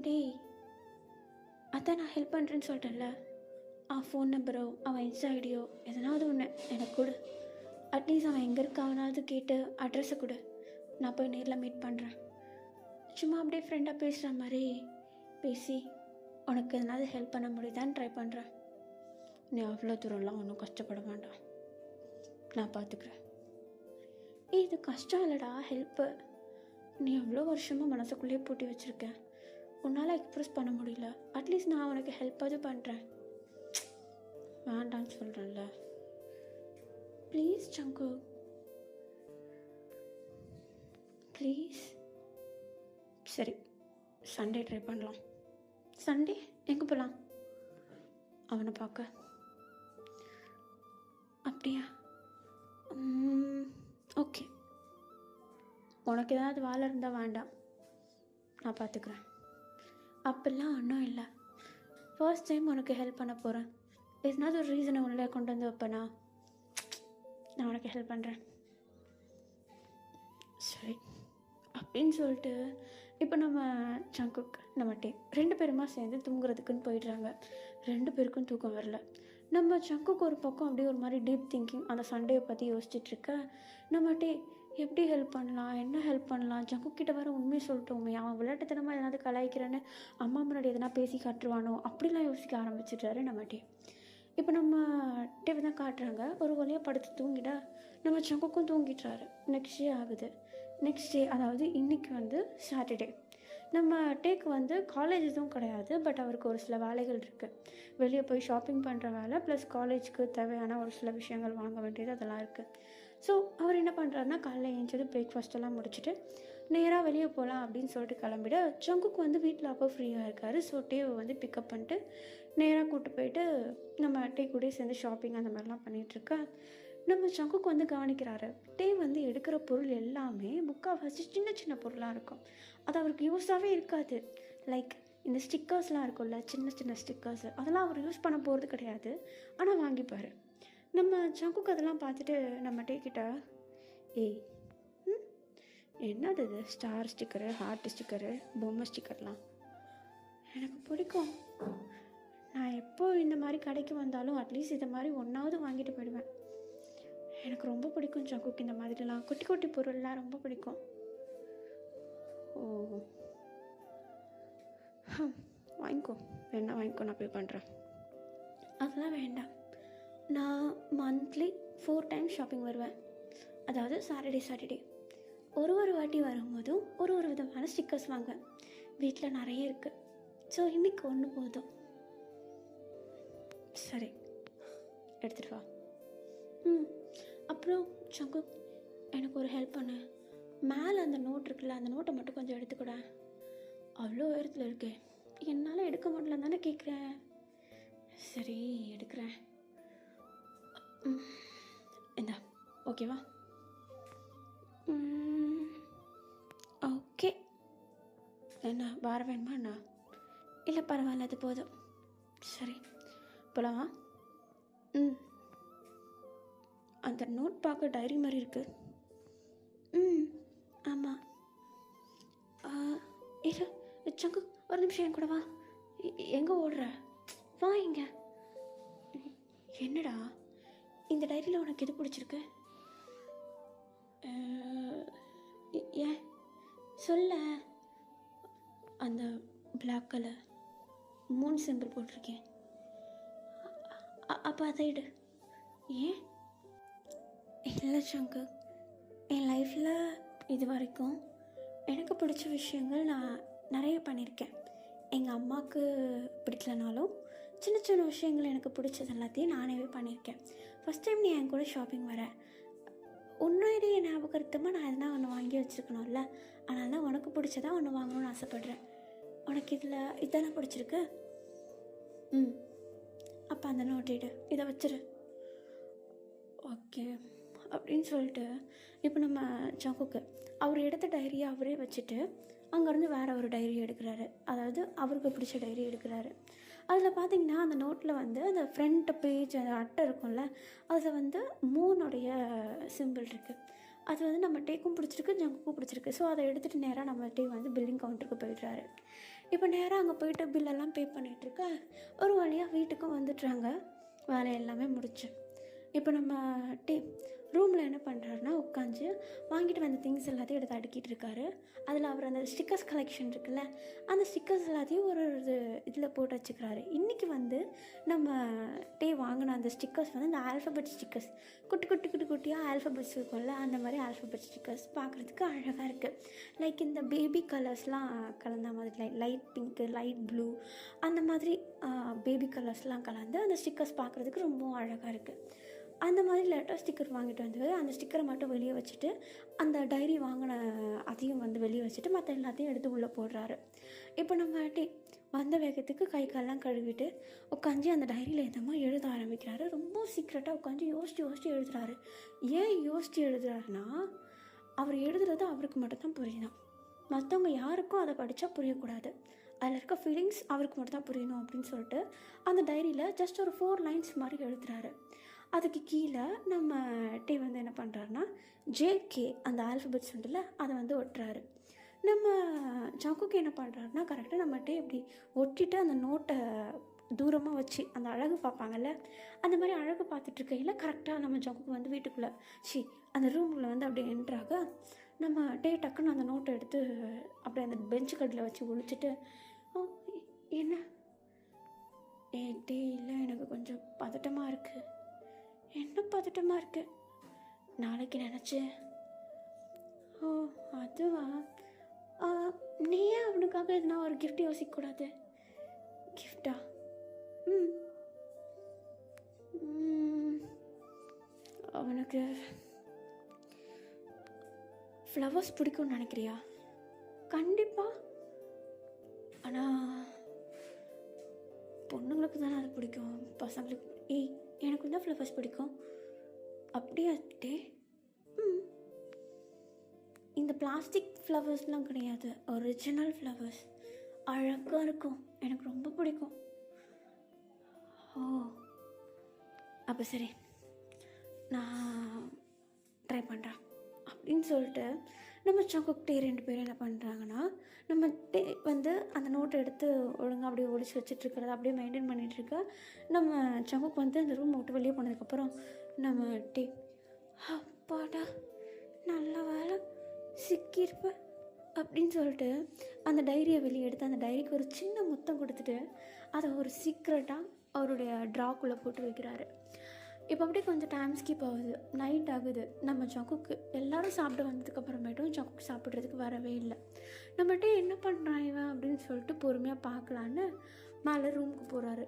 டேய், அதான் நான் ஹெல்ப் பண்ணுறேன்னு சொல்லிட்டேன்ல. அவன் ஃபோன் நம்பரோ அவன் இன்ஸ்டா ஐடியோ எதனாவது ஒன்று எனக்கு கொடு. அட்லீஸ்ட் அவன் எங்கே இருக்காவனாவது கேட்டு அட்ரஸை கொடு. நான் போய் நேரில் மீட் பண்ணுறேன். சும்மா அப்படியே ஃப்ரெண்டாக பேசுகிற மாதிரி பேசி உனக்கு எதனாவது ஹெல்ப் பண்ண முடியுதான்னு ட்ரை பண்ணுறேன். நீ அவ்வளோ தூரம்லாம் ஒன்றும் கஷ்டப்பட வேண்டாம், நான் பார்த்துக்கிறேன். இது கஷ்டம் இல்லைடா, ஹெல்ப்பு. நீ எவ்வளோ வருஷமாக மனசுக்குள்ளேயே பூட்டி வச்சுருக்கேன், உன்னால் எக்ஸ்ப்ரெஸ் பண்ண முடியல. அட்லீஸ்ட் நான் உனக்கு ஹெல்ப்பாவது பண்ணுறேன். வேண்டான்னு சொல்கிறேன்ல, ப்ளீஸ் சங்கு, ப்ளீஸ். சரி, சண்டே ட்ரை பண்ணலாம். சண்டே எங்கே போகலாம்? அவனை பார்க்க. அப்படியா? ஓகே, உனக்கு ஏதாவது வேலை இருந்தால் வேண்டாம், நான் பார்த்துக்கிறேன். அப்படிலாம் ஒன்றும் இல்லை. ஃபர்ஸ்ட் டைம் உனக்கு ஹெல்ப் பண்ண போகிறேன். எதனாவது ஒரு ரீசனை உள்ளே கொண்டு வந்து வைப்பேனா? நான் உனக்கு ஹெல்ப் பண்ணுறேன். சரி அப்படின்னு சொல்லிட்டு இப்போ நம்ம சங்குக் நம்ம டே 2 பேருமா சேர்ந்து தூங்குறதுக்குன்னு போயிடுறாங்க. 2 பேருக்கும் தூக்கம் வரல. நம்ம சங்குக்கு ஒரு பக்கம் அப்படியே ஒரு மாதிரி டீப் திங்கிங் அந்த சண்டேயை பற்றி யோசிச்சுட்ருக்க. நம்ம டே எப்படி ஹெல்ப் பண்ணலாம், என்ன ஹெல்ப் பண்ணலாம், சங்குக்கிட்ட வர உண்மையை சொல்லிட்டோமே, அவன் விளையாட்டுத்தனமாக எதனாவது கலாய்க்கிறேன்னு அம்மா முன்னாடி எதனா பேசி காட்டுருவானோ அப்படிலாம் யோசிக்க ஆரம்பிச்சிட்றாரு நம்ம டே. இப்போ நம்ம டிவி தான் காட்டுறாங்க. ஒரு வழியாக படுத்து தூங்கிட்டா நம்ம சங்குக்கும் தூங்கிட்டுறாரு. நெக்ஸ்ட் டே ஆகுது. நெக்ஸ்ட் டே அதாவது இன்றைக்கி வந்து சாட்டர்டே. நம்ம டேக்கு வந்து காலேஜ் எதுவும் கிடையாது, பட் அவருக்கு ஒரு சில வேலைகள் இருக்குது. வெளியே போய் ஷாப்பிங் பண்ணுற வேலை ப்ளஸ் காலேஜுக்கு தேவையான ஒரு சில விஷயங்கள் வாங்க வேண்டியது அதெல்லாம் இருக்குது. ஸோ அவர் என்ன பண்ணுறாருனா காலைல எழுந்தது பிரேக்ஃபாஸ்ட்டெல்லாம் முடிச்சுட்டு நேராக வெளியே போகலாம் அப்படின்னு சொல்லிட்டு கிளம்பிட ஜங்குக்கு வந்து வீட்டில் அப்போ ஃப்ரீயாக இருக்கார். ஸோ டேவை வந்து பிக்கப் பண்ணிட்டு நேராக கூப்பிட்டு போயிட்டு நம்ம டே கூட சேர்ந்து ஷாப்பிங் அந்த மாதிரிலாம் பண்ணிகிட்ருக்கா. நம்ம ஜங்குக்கு வந்து கவனிக்கிறாரு. டே வந்து எடுக்கிற பொருள் எல்லாமே முக்கால்வாசி சின்ன சின்ன பொருளாக இருக்கும். அது அவருக்கு யூஸாகவே இருக்காது. லைக் இந்த ஸ்டிக்கர்ஸ்லாம் இருக்கும்ல, சின்ன சின்ன ஸ்டிக்கர்ஸ், அதெல்லாம் அவர் யூஸ் பண்ண போகிறது கிடையாது. ஆனால் வாங்கிப்பார். நம்ம ஜங்குக்கு அதெல்லாம் பார்த்துட்டு நம்ம டே கிட்ட, ஏய் என்னது இது ஸ்டார் ஸ்டிக்கரு, ஹார்ட் ஸ்டிக்கரு, பொம்மை ஸ்டிக்கர்லாம் எனக்கு பிடிக்கும். நான் எப்போ இந்த மாதிரி கடைக்கு வந்தாலும் அட்லீஸ்ட் இதை மாதிரி ஒன்றாவது வாங்கிட்டு போயிடுவேன். எனக்கு ரொம்ப பிடிக்கும் ஜங்குக்கு இந்த மாதிரிலாம் குட்டி குட்டி பொருள்லாம் ரொம்ப பிடிக்கும். ஓ வாங்கிக்கோ, வேணா வாங்கிக்கோ, நான் பே பண்ணுறேன். அதெல்லாம் வேண்டாம். நான் மந்த்லி 4 டைம்ஸ் ஷாப்பிங் வருவேன். அதாவது சாட்டர்டே ஒரு வாட்டி வரும்போதும் ஒரு விதமான ஸ்டிக்கர்ஸ் வாங்குவேன். வீட்டில் நிறைய இருக்குது. ஸோ இன்றைக்கி ஒன்று போதும். சரி எடுத்துகிட்டு வா. அப்புறம் சங்கு எனக்கு ஒரு ஹெல்ப் பண்ணு. மேலே அந்த நோட் இருக்குல்ல, அந்த நோட்டை மட்டும் கொஞ்சம் எடுத்துக்கூட. அவ்வளோ உயரத்தில் இருக்கே, என்னால் எடுக்க முடியலன்னு தானே கேட்குறேன். சரி எடுக்கிறேன். இந்தா ஓகேவா? ஓகே. என்ன வார வேணுமா என்ன? இல்லை பரவாயில்ல, அது போதும். சரி போகலாமா? அந்த நோட் பார்க்க டைரி மாதிரி இருக்குது. ஆமாம். இரு சங்கு, ஒரு நிமிஷம் என் கூட வா. எங்கே ஓடுற? வா இங்க. என்னடா இந்த டைரியில் உனக்கு எது பிடிச்சிருக்கு? ஏன் சொல்ல. அந்த பிளாக் கலர் மூன் சிம்பிள் போட்டிருக்கேன். அப்போ அதை இடு. ஏன்? இல்லை சங்கு, என் லைஃப்பில் இது வரைக்கும் எனக்கு பிடிச்ச விஷயங்கள் நான் நிறைய பண்ணியிருக்கேன். எங்கள் அம்மாவுக்கு பிடிக்கலனாலும் சின்ன சின்ன விஷயங்கள் எனக்கு பிடிச்சது எல்லாத்தையும் நானே பண்ணியிருக்கேன். ஃபஸ்ட் டைம் நீ என் கூட ஷாப்பிங் வர, உன்னுடைய ஞாபகத்தமாக நான் எதனா ஒன்று வாங்கி வச்சுருக்கணும்ல. அதனால தான் உனக்கு பிடிச்சதான் ஒன்று வாங்கணும்னு ஆசைப்பட்றேன். உனக்கு இதில் இதெல்லாம் பிடிச்சிருக்கு? அப்போ அந்த நோட்டிடு, இதை வச்சிரு. ஓகே அப்படின்னு சொல்லிட்டு இப்போ நம்ம ஜங்குக்கு அவர் எடுத்த டைரியை அவரே வச்சுட்டு அங்கேருந்து வேறு ஒரு டைரி எடுக்கிறாரு. அதாவது அவருக்கு பிடிச்ச டைரி எடுக்கிறாரு. அதில் பார்த்திங்கன்னா அந்த நோட்டில் வந்து அந்த ஃப்ரண்ட் பேஜ் அந்த அட்டை இருக்கும்ல, அதில் வந்து மூணுடைய சிம்பிள் இருக்குது. அது வந்து நம்ம டேக்கும் பிடிச்சிருக்கு, ஜங்குக்கும் பிடிச்சிருக்கு. ஸோ அதை எடுத்துகிட்டு நேராக நம்ம டே வந்து பில்லிங் கவுண்டருக்கு போயிடுறாரு. இப்போ நேராக அங்கே போயிட்டு பில்லெல்லாம் பே பண்ணிகிட்ருக்க ஒரு வழியாக வீட்டுக்கும் வந்துடுறாங்க. வேலை எல்லாமே முடிச்சு இப்போ நம்ம டே ரூமில் என்ன பண்ணுறாருனா உட்காந்து வாங்கிட்டு வந்த திங்ஸ் எல்லாத்தையும் எடுத்து அடுக்கிட்டு இருக்காரு. அதில் அவர் அந்த ஸ்டிக்கர்ஸ் கலெக்ஷன் இருக்குல்ல, அந்த ஸ்டிக்கர்ஸ் எல்லாத்தையும் ஒரு இதில் போட்டு வச்சுக்கிறாரு. இன்றைக்கி வந்து நம்ம டே வாங்கின அந்த ஸ்டிக்கர்ஸ் வந்து இந்த ஆல்ஃபபெட் ஸ்டிக்கர்ஸ், குட்டியாக ஆல்ஃபபெட்ஸ் இருக்கும்ல, அந்த மாதிரி ஆல்ஃபபெட் ஸ்டிக்கர்ஸ் பார்க்குறதுக்கு அழகாக இருக்குது. லைக் இந்த பேபி கலர்ஸ்லாம் கலந்த மாதிரி, லைட் பிங்க்கு, லைட் ப்ளூ, அந்த மாதிரி பேபி கலர்ஸ்லாம் கலந்து அந்த ஸ்டிக்கர்ஸ் பார்க்குறதுக்கு ரொம்ப அழகாக இருக்குது. அந்த மாதிரி லேட்டாக ஸ்டிக்கர் வாங்கிட்டு வந்து அந்த ஸ்டிக்கரை மட்டும் வெளியே வச்சுட்டு அந்த டைரி வாங்கின அதையும் வந்து வெளியே வச்சுட்டு மற்ற எல்லாத்தையும் எடுத்து உள்ளே போடுறாரு. இப்போ நம்ம வந்த வேகத்துக்கு கை காலெலாம் கழுவிட்டு உட்காந்து அந்த டைரியில் எதமா எழுத ஆரம்பிக்கிறாரு. ரொம்ப சீக்ரெட்டாக உட்காந்து யோசித்து எழுதுறாரு. ஏன் யோசித்து எழுதுறாருன்னா, அவர் எழுதுறது அவருக்கு மட்டும்தான் புரியணும். மற்றவங்க யாருக்கும் அதை படித்தா புரியக்கூடாது. அதில் இருக்க ஃபீலிங்ஸ் அவருக்கு மட்டும் தான் புரியணும் அப்படின்னு சொல்லிட்டு அந்த டைரியில் ஜஸ்ட் ஒரு 4 லைன்ஸ் மாதிரி எழுதுறாரு. அதுக்கு கீழே நம்ம டே வந்து என்ன பண்ணுறாருனா ஜேகே அந்த ஆல்ஃபபெட்ஸ் உண்டுல அதை வந்து ஒட்டுறாரு. நம்ம ஜங்குக்கு என்ன பண்ணுறாருனா கரெக்டாக நம்ம டே இப்படி ஒட்டிட்டு அந்த நோட்டை தூரமாக வச்சு அந்த அழகு பார்ப்பாங்கல்ல, அந்த மாதிரி அழகு பார்த்துட்ருக்கையில் கரெக்டாக நம்ம ஜங்குக்கு வந்து வீட்டுக்குள்ளே அந்த ரூமில் வந்து அப்படியே என்ட்ராக நம்ம டே டக்குன்னு அந்த நோட்டை எடுத்து அப்படியே அந்த பெஞ்சு கட்டில் வச்சு ஒழிச்சிட்டு, என்ன டே இல்லை, எனக்கு கொஞ்சம் பதட்டமாக இருக்குது. என்ன பதட்டமாக இருக்கு? நாளைக்கு நினச்சேன். ஓ அதுவா? நீ ஏன் அவனுக்காக எதுனா ஒரு கிஃப்ட் யோசிக்கக்கூடாது? கிஃப்டா? அவனுக்கு ஃப்ளவர்ஸ் பிடிக்கும்னு நினைக்கிறியா? கண்டிப்பாக. ஆனால் பொண்ணுங்களுக்கு தானே அது பிடிக்கும், பசங்களுக்கு. எனக்கு தான் ஃப்ளவர்ஸ் பிடிக்கும். அப்படியா டே? இந்த பிளாஸ்டிக் ஃப்ளவர்ஸ்லாம் கிடையாது, ஒரிஜினல் ஃப்ளவர்ஸ். அழகாக இருக்கும், எனக்கு ரொம்ப பிடிக்கும். ஓ, அப்போ சரி, நான் ட்ரை பண்ணுறேன் அப்படின்னு சொல்லிட்டு நம்ம சங்குக்கிட்டே 2 பேரும் என்ன பண்ணுறாங்கன்னா, நம்ம டே அந்த நோட்டை எடுத்து ஒழுங்காக அப்படியே ஒழிச்சு வச்சிட்ருக்கிறத அப்படியே மெயின்டைன் பண்ணிகிட்ருக்க நம்ம சங்குக்கு அந்த ரூம் விட்டு வெளியே போனதுக்கப்புறம் நம்ம டே, அப்பாடா நல்ல வேலை சிக்கியிருப்பேன் அப்படின்னு சொல்லிட்டு அந்த டைரியை வெளியே எடுத்து அந்த டைரிக்கு ஒரு சின்ன முத்தம் கொடுத்துட்டு அதை ஒரு சீக்ரெட்டாக அவருடைய ட்ராக்குள்ளே போட்டு வைக்கிறாரு. இப்போ அப்படியே கொஞ்சம் டைம் ஸ்கிப் ஆகுது, நைட் ஆகுது. நம்ம சங்குக்கு எல்லோரும் சாப்பிட்டு வந்ததுக்கப்புறமேட்டும் சங்குக்கு சாப்பிட்றதுக்கு வரவே இல்லை. நம்மகிட்ட என்ன பண்ணுறான் இவன் அப்படின்னு சொல்லிட்டு பொறுமையாக பார்க்கலான்னு மேலே ரூமுக்கு போகிறாரு.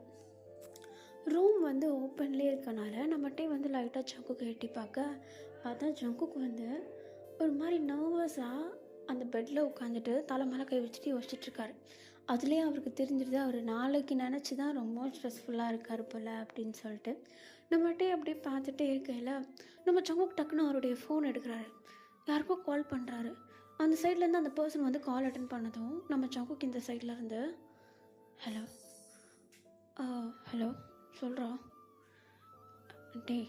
ரூம் ஓப்பன்லேயே இருக்கனால நம்மகிட்டே லைட்டாக சங்குக்கு எட்டி பார்க்க அதான் ஜங்குக்கு ஒரு மாதிரி நர்வஸாக அந்த பெட்டில் உட்காந்துட்டு தலை மேலே கை வச்சுட்டு யோசிச்சுட்ருக்காரு. அதுலேயே அவருக்கு தெரிஞ்சிருது அவர் நாளைக்கு நினச்சி தான் ரொம்ப ஸ்ட்ரெஸ்ஃபுல்லாக இருக்கார் போல் அப்படின்னு சொல்லிட்டு நம்மகிட்டே அப்படியே பார்த்துட்டே இருக்கையில் நம்ம சங்குக்கு டக்குன்னு அவருடைய ஃபோன் எடுக்கிறாரு. யாருக்கோ கால் பண்ணுறாரு. அந்த சைட்லேருந்து அந்த பர்சன் கால் அட்டன் பண்ணதும் நம்ம சங்குக்கு இந்த சைட்லேருந்து ஹலோ ஹலோ சொல்கிறா. டே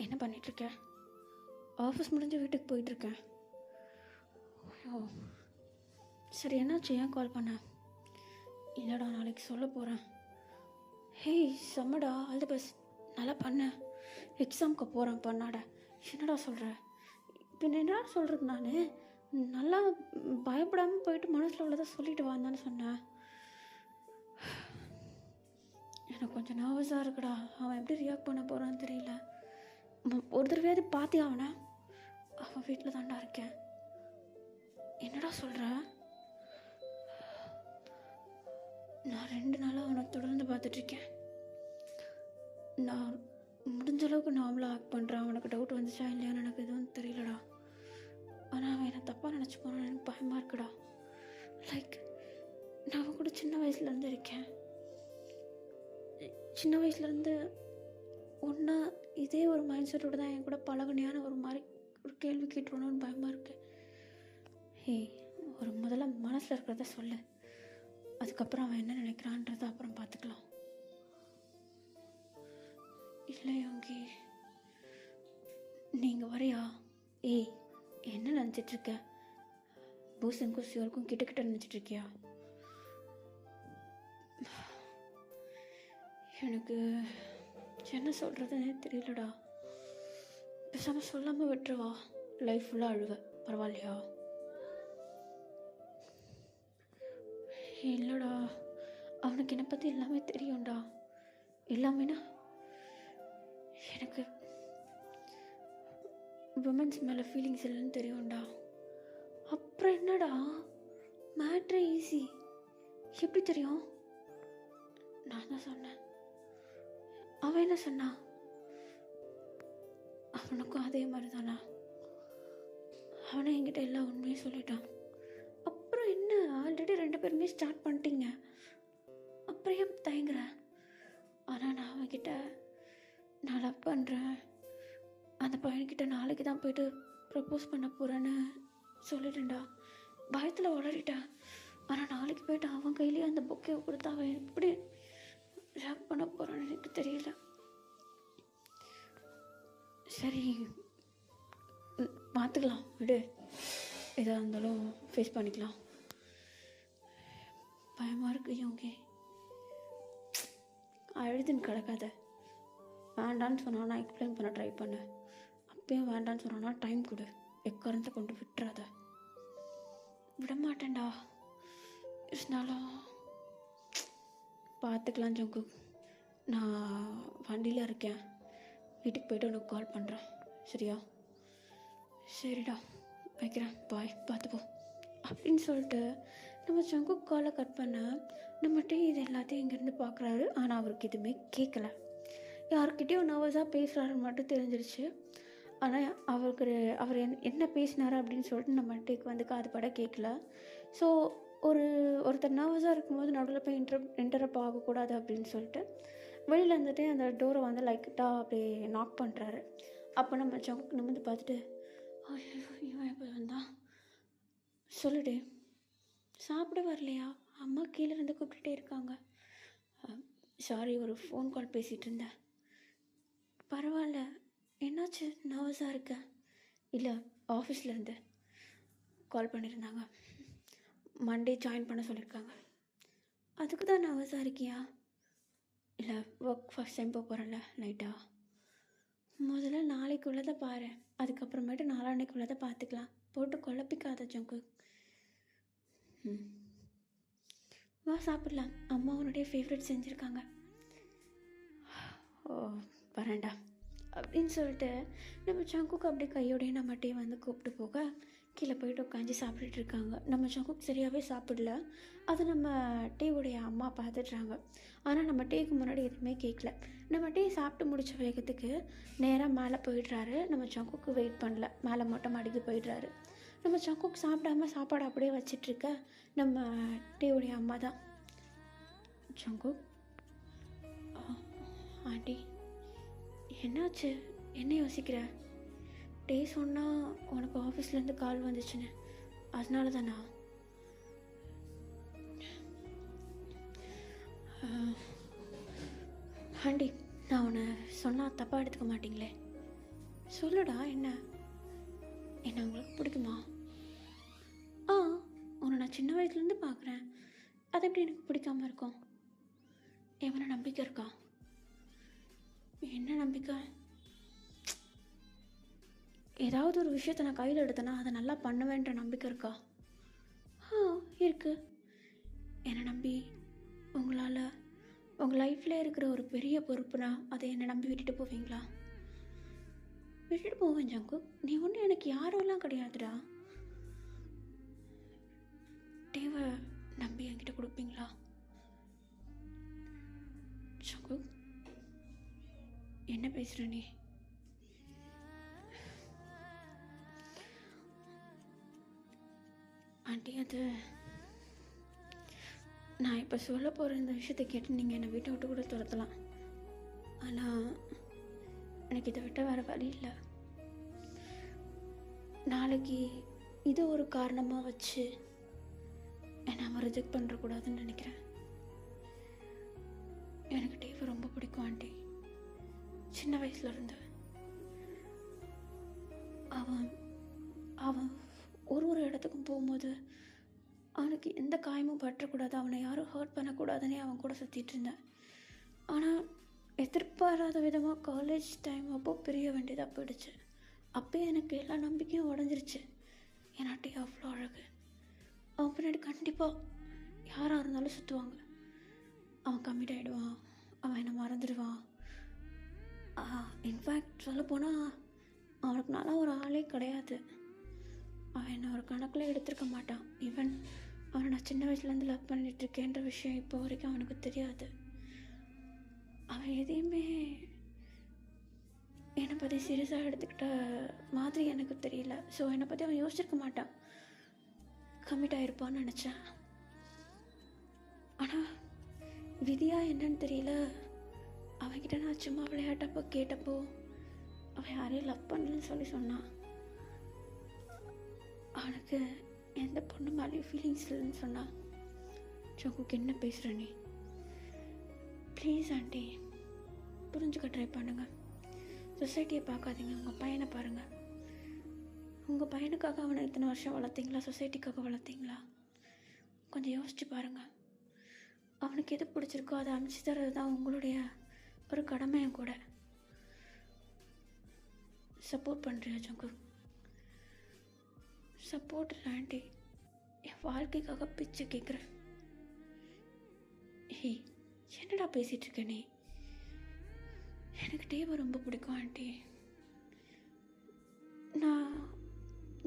என்ன பண்ணிகிட்ருக்கேன்? ஆஃபீஸ் முடிஞ்சு வீட்டுக்கு போயிட்டுருக்கேன். ஓ சரி, என்னாச்சு, ஏன் கால் பண்ண? இல்லைடா, நாளைக்கு சொல்ல போகிறேன். ஹேய் செம்மடா, ஆல் தி பெஸ்ட், நல்லா பண்ண. எக்ஸாமுக்கு போகிறேன் பண்ணாட. என்னடா சொல்கிற? பின்ன என்னடா சொல்கிறது? நான் நல்லா பயப்படாமல் போயிட்டு மனசில் உள்ளதை சொல்லிட்டு வாந்தான்னு சொன்னேன். எனக்கு கொஞ்சம் நர்வஸாக இருக்குடா. அவன் எப்படி ரியாக்ட் பண்ண போகிறான்னு தெரியல. ஒரு தடவையாவது பார்த்தியா அவனை? அவன் வீட்டில் தாண்டா இருக்கேன். என்னடா சொல்கிற? நான் 2 நாளாக அவனை தொடர்ந்து பார்த்துட்ருக்கேன். நான் முடிஞ்ச அளவுக்கு நார்மலாக ஆக்ட் பண்ணுறேன். அவனுக்கு டவுட் வந்துச்சா இல்லையான்னு எனக்கு எதுவும் தெரியலடா. ஆனால் அவன் என்னை தப்பாக நினச்சி போனான்னு எனக்கு பயமாக இருக்குடா. லைக் நான் அவன் கூட சின்ன வயசுலேருந்து இருக்கேன். சின்ன வயசுலேருந்து ஒன்றா இதே ஒரு மைண்ட் செட்டோடு தான் என் கூட பழகுனியான ஒரு மாதிரி ஒரு கேள்வி கேட்டுருணும்னு பயமாக இருக்கு. ஒரு முதல்ல மனசில் இருக்கிறத சொல்லு, அதுக்கப்புறம் அவன் என்ன நினைக்கிறான்றத அப்புறம் பார்த்துக்கலாம். இல்லை யோகி, நீங்கள் வரையா? என்ன நினச்சிட்ருக்க? பூசனுக்கும் சிவருக்கும் கிட்ட நினச்சிட்ருக்கியா? எனக்கு என்ன சொல்கிறதுனே தெரியலடா. பேசாமல் சொல்லாமல் விட்டுருவா, லைஃப் ஃபுல்லாக அழுவ, பரவாயில்லையா? இல்லைடா, அவனுக்கு என்னை பற்றி எல்லாமே தெரியும்டா. எல்லாமேனா எனக்கு விமன்ஸ் மேலே ஃபீலிங்ஸ் இல்லைன்னு தெரியும்டா. அப்புறம் என்னடா, மேட்ரே ஈஸி. எப்படி தெரியும்? நான் தான் சொன்னேன். அவன் என்ன சொன்னான்? அவனுக்கும் அதே மாதிரி தானா? அவனை என்கிட்ட எல்லா உண்மையும் சொல்லிட்டான். அப்புறம் என்ன, ஆல்ரெடி 2 பேருமே ஸ்டார்ட் பண்ணிட்டீங்க, அப்புறம் ஏன் தயங்குற? ஆனால் நான் அவன்கிட்ட நான் லவ் பண்ணுறேன், அந்த பையன்கிட்ட நாளைக்கு தான் போயிட்டு ப்ரப்போஸ் பண்ண போகிறேன்னு சொல்லிட்டேன்டா. பயத்தில் உளறிட்டேன். ஆனால் நாளைக்கு போயிட்டு அவன் கையிலேயே அந்த பொக்கையை கொடுத்து அவன் எப்படி ரியாக்ட் பண்ண போகிறான்னு எனக்கு தெரியல. சரி பார்த்துக்கலாம் விடு, எதாக இருந்தாலும் ஃபேஸ் பண்ணிக்கலாம். பயமாக இருக்கு யோகி. அழுதுன்னு கிடக்காத. வேண்டான்னு சொன்னான்னா எக்ஸ்பிளைன் பண்ண ட்ரை பண்ணு. அப்பயும் வேண்டான்னு சொன்னான்னா டைம் கொடு. எக்காரத்தை கொண்டு விட்டுறாத. விட மாட்டேன்டா. இருந்தாலும் பார்த்துக்கலாம் ஜங்கு. நான் வண்டியில் இருக்கேன், வீட்டுக்கு போய்ட்டு உனக்கு கால் பண்ணுறேன், சரியா? சரிடா, வைக்கிறேன், பாய், பார்த்துப்போ அப்படின்னு சொல்லிட்டு நம்ம ஜங்கு காலை கட் பண்ண நம்மகிட்ட இது எல்லாத்தையும் இங்கேருந்து பார்க்குறாரு. ஆனால் அவருக்கு எதுவுமே கேட்கல. யார்கிட்டையும் நர்வஸாக பேசுகிறாருன்னு மட்டும் தெரிஞ்சிருச்சு. ஆனால் அவர் என்ன பேசினார் அப்படின்னு சொல்லிட்டு நம்ம டேக் வந்து காது பட கேட்கல. ஸோ ஒருத்தர் நர்வஸாக இருக்கும்போது நடுவில் போய் இன்டரப்ட் ஆகக்கூடாது அப்படின்னு சொல்லிட்டு வெளியில் இருந்துட்டு அந்த டோரை வந்து லைட்டாக அப்படியே நாக் பண்ணுறாரு. அப்போ நம்ம ஜங்குக்கு நிமிர்ந்து பார்த்துட்டு, ஐயோ இவன் எப்போ வந்தான், சொல்லுடு, சாப்பிட வரலையா, அம்மா கீழே இருந்து கூப்பிட்டுட்டே இருக்காங்க. சாரி, ஒரு ஃபோன் கால் பேசிகிட்டு இருந்தேன். பரவாயில்ல, என்னாச்சு, நர்வஸாக இருக்க? இல்லை, ஆஃபீஸ்லேருந்து கால் பண்ணியிருந்தாங்க, மண்டே ஜாயின் பண்ண சொல்லியிருக்காங்க. அதுக்கு தான் நர்வஸாக இருக்கியா? இல்லை, ஒர்க் ஃபஸ்ட் டைம் போகிறேன்ல லைட்டாக. முதல்ல நாளைக்கு உள்ளதை பாரு, அதுக்கப்புறமேட்டு நாளான்னைக்கு உள்ளதை பார்த்துக்கலாம். போட்டு குழப்பிக்காத ஜங்கு. வா சாப்பிடலாம், அம்மா உன்னுடைய ஃபேவரட் செஞ்சுருக்காங்க. ஓ வரேன்டா அப்படின்னு சொல்லிட்டு நம்ம ஜங்குக்கு அப்படியே கையோடைய நம்ம டீ வந்து கூப்பிட்டு போக கீழே போயிட்டு உட்காந்து சாப்பிட்டுட்டு இருக்காங்க. நம்ம ஜங்குக்கு சரியாகவே சாப்பிடல. அதை நம்ம டீவுடைய அம்மா பார்த்துட்றாங்க. ஆனால் நம்ம டீக்கு முன்னாடி எதுவுமே கேட்கல. நம்ம டீ சாப்பிட்டு முடித்த வேகத்துக்கு நேராக மேலே போயிடுறாரு. நம்ம ஜங்குக்கு வெயிட் பண்ணல, மேலே மொட்டை மாடிக்கு போயிடுறாரு. நம்ம ஜங்குக்கு சாப்பிடாம சாப்பாடு அப்படியே வச்சிட்ருக்க நம்ம டீவுடைய அம்மா தான். ஜங்கு, ஆண்டி என்னாச்சு, என்ன யோசிக்கிற? டே சொன்னால் உனக்கு ஆஃபீஸ்லேருந்து கால் வந்துச்சுன்னு, அதனால தானா? ஆண்டி, நான் உன்னை சொன்னால் தப்பாக எடுத்துக்க மாட்டிங்களே? சொல்லுடா, என்ன உங்களுக்கு பிடிக்குமா? உன்னை நான் சின்ன வயசுலேருந்து பார்க்குறேன், அது எப்படி எனக்கு பிடிக்காம இருக்கும்? எவனை நம்பிக்கை இருக்கா? என்ன நம்பிக்கை? ஏதாவது ஒரு விஷயத்தை நான் கையில் எடுத்தேன்னா அதை நல்லா பண்ணுவேன்ற நம்பிக்கை இருக்கா? இருக்கு. என்னை நம்பி உங்களால் உங்கள் லைஃப்பில் இருக்கிற ஒரு பெரிய பொறுப்புனா அதை என்னை நம்பி விட்டுட்டு போவீங்களா? விட்டுட்டு போவேன் ஜங்கு. நீ ஒன்றும் எனக்கு யாரெல்லாம் கிடையாதுடா. தேவை நம்பி என்கிட்ட கொடுப்பீங்களா? ஜங்கு, என்ன பேசுகிற நீ? ஆண்டி, அது நான் இப்போ சொல்ல போகிற இந்த விஷயத்தை கேட்டு நீங்கள் என்னை வீட்டை விட்டு கூட துரத்தலாம். ஆனால் எனக்கு இதை விட்ட வேறு வழி இல்லை. நாளைக்கு இது ஒரு காரணமாக வச்சு என்னை அவன் ரிஜெக்ட் பண்ணுறக்கூடாதுன்னு நினைக்கிறேன். எனக்கு டேவை ரொம்ப பிடிக்கும் ஆண்டி, சின்ன வயசுல இருந்து. அவன் அவன் ஒரு இடத்துக்கும் போகும்போது அவனுக்கு எந்த காயமும் பற்றக்கூடாது, அவனை யாரும் ஹர்ட் பண்ணக்கூடாதுன்னே அவன் கூட சுற்றிட்டு இருந்தேன். ஆனால் எதிர்பாராத விதமாக காலேஜ் டைம் அப்போது பிரிய வேண்டியதாக போயிடுச்சு. அப்போயே எனக்கு எல்லா நம்பிக்கையும் உடஞ்சிருச்சு. என்னாட்டி அவ்வளோ அழகு. அவன் பின்னாடி கண்டிப்பாக யாராக இருந்தாலும் சுற்றுவாங்க. அவன் கம்மிட் ஆகிடுவான், அவன் என்னை மறந்துடுவான். இன்ஃபேக்ட் சொல்லப்போனால் அவனுக்கு நல்லா ஒரு ஆளே கிடையாது. அவன் என்னை ஒரு கணக்கில் எடுத்துருக்க மாட்டான். ஈவன் அவனை நான் சின்ன வயசுலேருந்து லவ் பண்ணிகிட்ருக்கேன்ற விஷயம் இப்போ வரைக்கும் அவனுக்கு தெரியாது. அவன் எதையுமே என்னை பற்றி சீரியஸாக எடுத்துக்கிட்ட மாதிரி எனக்கு தெரியல. ஸோ என்னை பற்றி அவன் யோசிச்சிருக்க மாட்டான், கமிட் ஆகிருப்பான்னு நினச்சேன். ஆனால் விதியா என்னன்னு தெரியல, அவன்கிட்ட நான் சும்மா விளையாட்டப்போ கேட்டப்போ அவன் யாரையும் லவ் பண்ணலன்னு சொல்லி சொன்னான். அவனுக்கு எந்த பொண்ணு மேலேயும் ஃபீலிங்ஸ் இல்லைன்னு சொன்னான். ஜங்குக்கு என்ன பேசுகிற நீ? ப்ளீஸ் ஆண்டி, புரிஞ்சுக்க ட்ரை பண்ணுங்கள். சொசைட்டியை பார்க்காதீங்க, உங்கள் பையனை பாருங்கள். உங்கள் பையனுக்காக அவனை இத்தனை வருஷம் வளர்த்தீங்களா, சொசைட்டிக்காக வளர்த்தீங்களா? கொஞ்சம் யோசிச்சு பாருங்கள். அவனுக்கு எது பிடிச்சிருக்கோ அதை அமைச்சு தர்றது தான் உங்களுடைய ஒரு கடமையும் கூட. சப்போர்ட் பண்ணுறியா ஜங்கு? சப்போர்ட் ஆண்டி, என் வாழ்க்கைக்காக பிச்சை கேட்குறேன். ஏய், என்னடா பேசிகிட்ருக்க நீ? எனக்கு டேவை ரொம்ப பிடிக்கும் ஆண்டி. நான்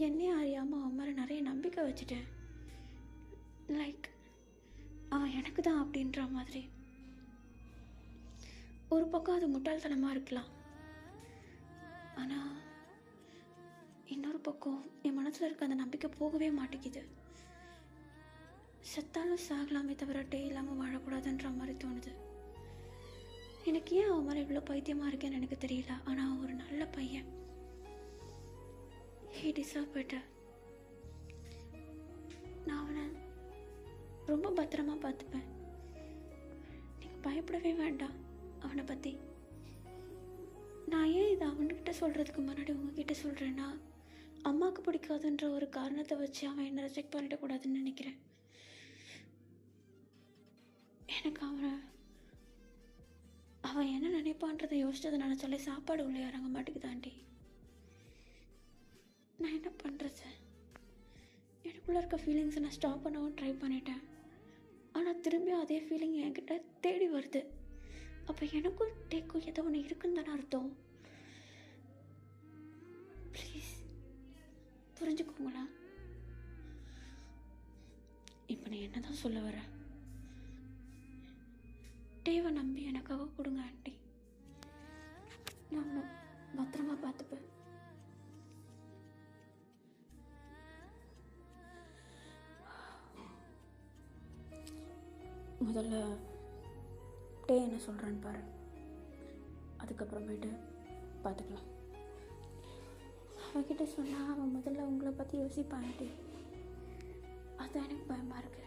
என்னையே அறியாமல் அவன் மேலே நிறைய நம்பிக்கை வச்சுட்டேன். லைக் அவன் எனக்கு தான் அப்படின்ற மாதிரி. ஒரு பக்கம் அது முட்டாள்தனமாக இருக்கலாம், ஆனால் இன்னொரு பக்கம் என் மனசில் இருக்க அந்த நம்பிக்கை போகவே மாட்டேங்குது. செத்தாலும் சாகலாமே தவிர டே இல்லாமல் வாழக்கூடாதுன்ற மாதிரி தோணுது. எனக்கு ஏன் அவன் மேலே இவ்வளோ பைத்தியமாக இருக்கேன்னு எனக்கு தெரியல. ஆனால் அவன் ஒரு நல்ல பையன். He deserve better. நான் அவனை ரொம்ப பத்திரமா பார்த்துப்பேன். நீங்கள் பயப்படவே வேண்டாம் அவனை பற்றி. நான் ஏன் இதை அவன்கிட்ட சொல்கிறதுக்கு முன்னாடி உங்ககிட்ட சொல்கிறேன்னா, அம்மாவுக்கு பிடிக்காதுன்ற ஒரு காரணத்தை வச்சு அவன் என்னை ரிஜெக்ட் பண்ணிடக்கூடாதுன்னு நினைக்கிறேன். எனக்கு அவன் என்ன நினைப்பான்றதை யோசிச்சதை நினச்சாலே சாப்பாடு உள்ளே இறங்க மாட்டேங்குதாண்டி. நான் என்ன பண்ணுறது? எனக்குள்ளே இருக்க ஃபீலிங்ஸை நான் ஸ்டாப் பண்ணவும் ட்ரை பண்ணிட்டேன். ஆனால் திரும்பியும் அதே ஃபீலிங் என்கிட்ட தேடி வருது. அப்போ எனக்கும் டேக்கும் ஏதோ ஒன்று இருக்குன்னு தானே அர்த்தம். ப்ளீஸ் புரிஞ்சுக்கோங்களா? இப்போ நான் என்ன தான் சொல்ல வரேன்? டேவை நம்பி எனக்காக கொடுங்க ஆண்டி. நான் அவனை பத்திரமா பார்த்துப்பேன். முதல்ல டே என்ன சொல்கிறேன்னு பாரு, அதுக்கப்புறமேட்டு பார்த்துக்கலாம். அவன்கிட்ட சொன்னால் அவன் முதல்ல உங்களை பற்றி யோசிப்பான்டி. அதுதான் எனக்கு பயமாக இருக்கு.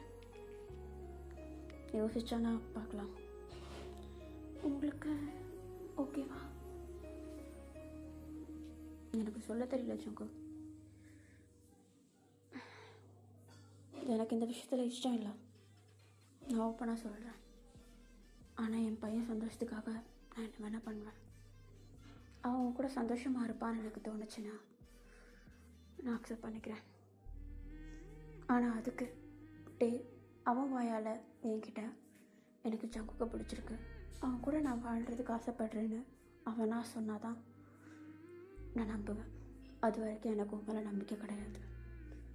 யோசிச்சானா பார்க்கலாம். உங்களுக்கு ஓகேவா? எனக்கு சொல்ல தெரியல சங்கு. எனக்கு இந்த விஷயத்தில் இஷ்டம் இல்லை. நான் ஓப்பனாக சொல்கிறேன். ஆனால் என் பையன் சந்தோஷத்துக்காக நான் என்ன வேணால் பண்ணுவேன். அவன் கூட சந்தோஷமாக இருப்பான்னு எனக்கு தோணுச்சுன்னா நான் அக்செப்ட் பண்ணிக்கிறேன். ஆனால் அதுக்கு டே அவன் வாயால் என்கிட்ட எனக்கு ஜங்குக்கு பிடிச்சிருக்கு, அவன் கூட நான் வாழ்கிறதுக்கு ஆசைப்படுறேன்னு அவன் நான் சொன்னாதான் நான் நம்புவேன். அது வரைக்கும் எனக்கு உன் மேலே நம்பிக்கை கிடையாது.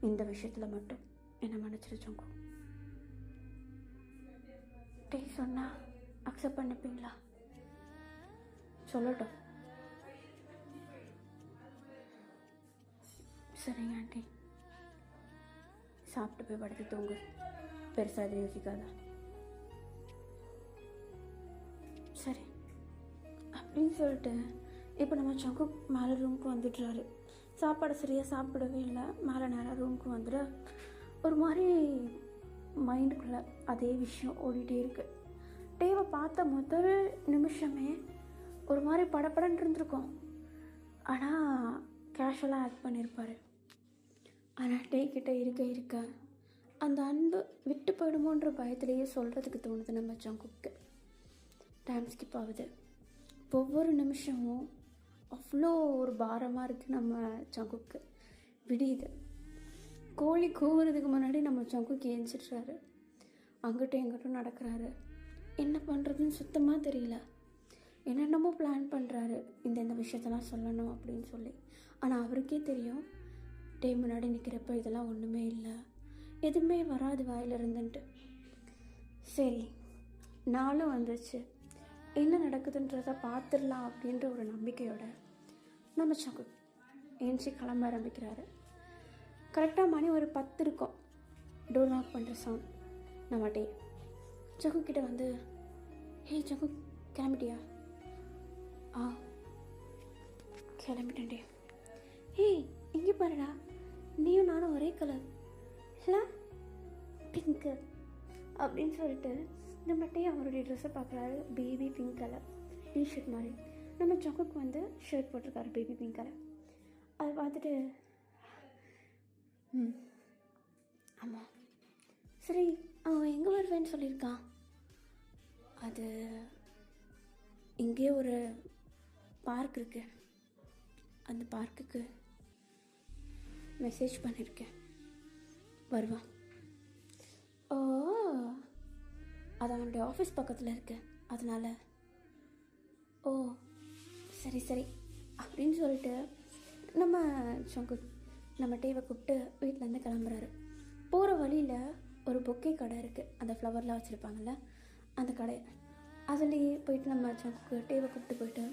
இந்த விஷயத்தில் மட்டும் என்னை மன்னிச்சிரு ஜங்கு. டே சொன்னால் அக்செப்ட் பண்ணிப்பீங்களா? சொல்லட்டும். சரிங்க ஆண்டி, சாப்பிட்டு போய் படுத்து தூங்கு. பெருசாக எதுவும் யோசிக்காத. சரி அப்படின்னு சொல்லிட்டு இப்போ நம்ம சங்கு மேலே ரூமுக்கு வந்துடுறாரு. சாப்பாடு சரியாக சாப்பிடவே இல்லை. மேலே நேராக ரூமுக்கு வந்துட ஒரு மாதிரி மைண்டுக்குள்ளே அதே விஷயம் ஓடிட்டே இருக்கு. டேவை பார்த்த முதல் நிமிஷமே ஒரு மாதிரி படப்படன்னு இருந்திருக்கும். ஆனால் கேஷுவலாக ஆக்ட் பண்ணியிருப்பார். ஆனால் டே கிட்டே இருக்க அந்த அன்பு விட்டு போயிடுமோன்ற பயத்திலேயே சொல்கிறதுக்கு தோணுது நம்ம ஜங்குக்கு. டைம் ஸ்கிப் ஆகுது. ஒவ்வொரு நிமிஷமும் அவ்வளோ ஒரு பாரமாக இருக்குது நம்ம ஜங்குக்கு. விடியுது. கோழி கூவுறதுக்கு முன்னாடி நம்ம ஜங்குக்கு ஏஞ்சிடுறாரு. அங்கிட்டும் எங்கிட்டும் நடக்கிறாரு. என்ன பண்ணுறதுன்னு சுத்தமாக தெரியல. என்னென்னமோ பிளான் பண்ணுறாரு, இந்த விஷயத்தெல்லாம் சொல்லணும் அப்படின்னு சொல்லி. ஆனால் அவருக்கே தெரியும் டே முன்னாடி நிற்கிறப்ப இதெல்லாம் ஒன்றுமே இல்லை, எதுவுமே வராது வாயிலிருந்துன்ட்டு. சரி நாளும் வந்துச்சு, என்ன நடக்குதுன்றதை பார்த்துடலாம் அப்படின்ற ஒரு நம்பிக்கையோட நம்ம சங்கு ஏஞ்சி கிளம்ப ஆரம்பிக்கிறாரு. கரெக்டாக மணி ஒரு 10 இருக்கும். டோர் நாக் பண்ணுற சவுண்ட். நம்ம டே ஜகு கிட்ட வந்து, ஹே ஜகு கிளம்பிட்டியா? ஆ கிளம்பிட்டேன் டே. ஏய் இங்கே பாருடா, நீயும் நானும் ஒரே கலர் இல்லை, பிங்க்கு அப்படின்னு சொல்லிட்டு நம்ம டே அவருடைய ட்ரெஸ்ஸை பார்க்குறாரு. பேபி பிங்க் கலர் டிஷர்ட் மாதிரி. நம்ம ஜங்குக்கு வந்து ஷர்ட் போட்டிருக்காரு பேபி பிங்க் கலர். அதை பார்த்துட்டு ஆமாம் சரி அவன் எங்கே வருவேன்னு சொல்லியிருக்கான்? அது இங்கே ஒரு பார்க் இருக்கு, அந்த பார்க்குக்கு மெசேஜ் பண்ணியிருக்கேன், வருவான். ஓ அது அவனுடைய ஆஃபீஸ் பக்கத்தில் இருக்கு, அதனால். ஓ சரி சரி அப்படின்னு சொல்லிட்டு நம்ம சங்கு நம்ம டேவை கூப்பிட்டு வீட்டிலேருந்து கிளம்புறாரு. போகிற வழியில் ஒரு பொக்கே கடை இருக்குது, அந்த ஃப்ளவர்லாம் வச்சுருப்பாங்கள்ல அந்த கடை. அதுலேயே போயிட்டு நம்ம சங்குக்கு டேவை கூப்பிட்டு போயிட்டு,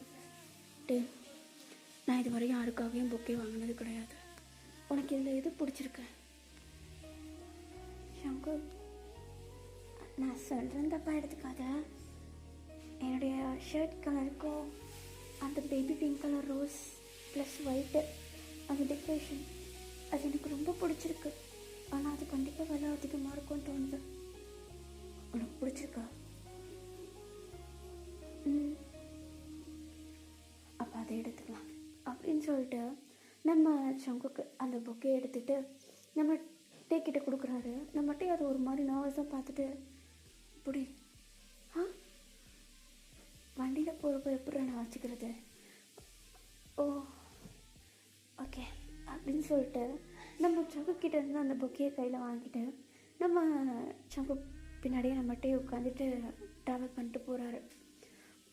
டே நான் இது வரையும் யாருக்காகவும் பொக்கே வாங்கினது கிடையாது, உனக்கு இதில் எது பிடிச்சிருக்கு? ஷங்கர், நான் சொல்கிறேன் தப்பா எடுத்துக்காத. என்னுடைய ஷர்ட் கலருக்கும் அந்த baby pink colour rose plus white அந்த டெக்கரேஷன் அது எனக்கு ரொம்ப பிடிச்சிருக்கு. ஆனால் அது கண்டிப்பாக விலை அதிகமாக இருக்கும்னு தோணுது. உனக்கு பிடிச்சிருக்கா? அப்போ அதை எடுத்துக்கலாம் அப்படின்னு சொல்லிட்டு நம்ம சங்குக்கு அந்த பொக்கே எடுத்துகிட்டு நம்ம டேக்கிட்ட கொடுக்குறாரு. நம்ம டே அது ஒரு மாதிரி நர்வஸாக பார்த்துட்டு, இப்படி வண்டியில் போகிறப்ப எப்படி நான் வச்சுக்கிறது? ஓ ஓகே அப்படின்னு சொல்லிட்டு நம்ம சங்குக்கிட்ட இருந்து அந்த பொக்கையை கையில் வாங்கிட்டு நம்ம சங்கு பின்னாடியே நம்மகிட்டே உட்காந்துட்டு ட்ராவல் பண்ணிட்டு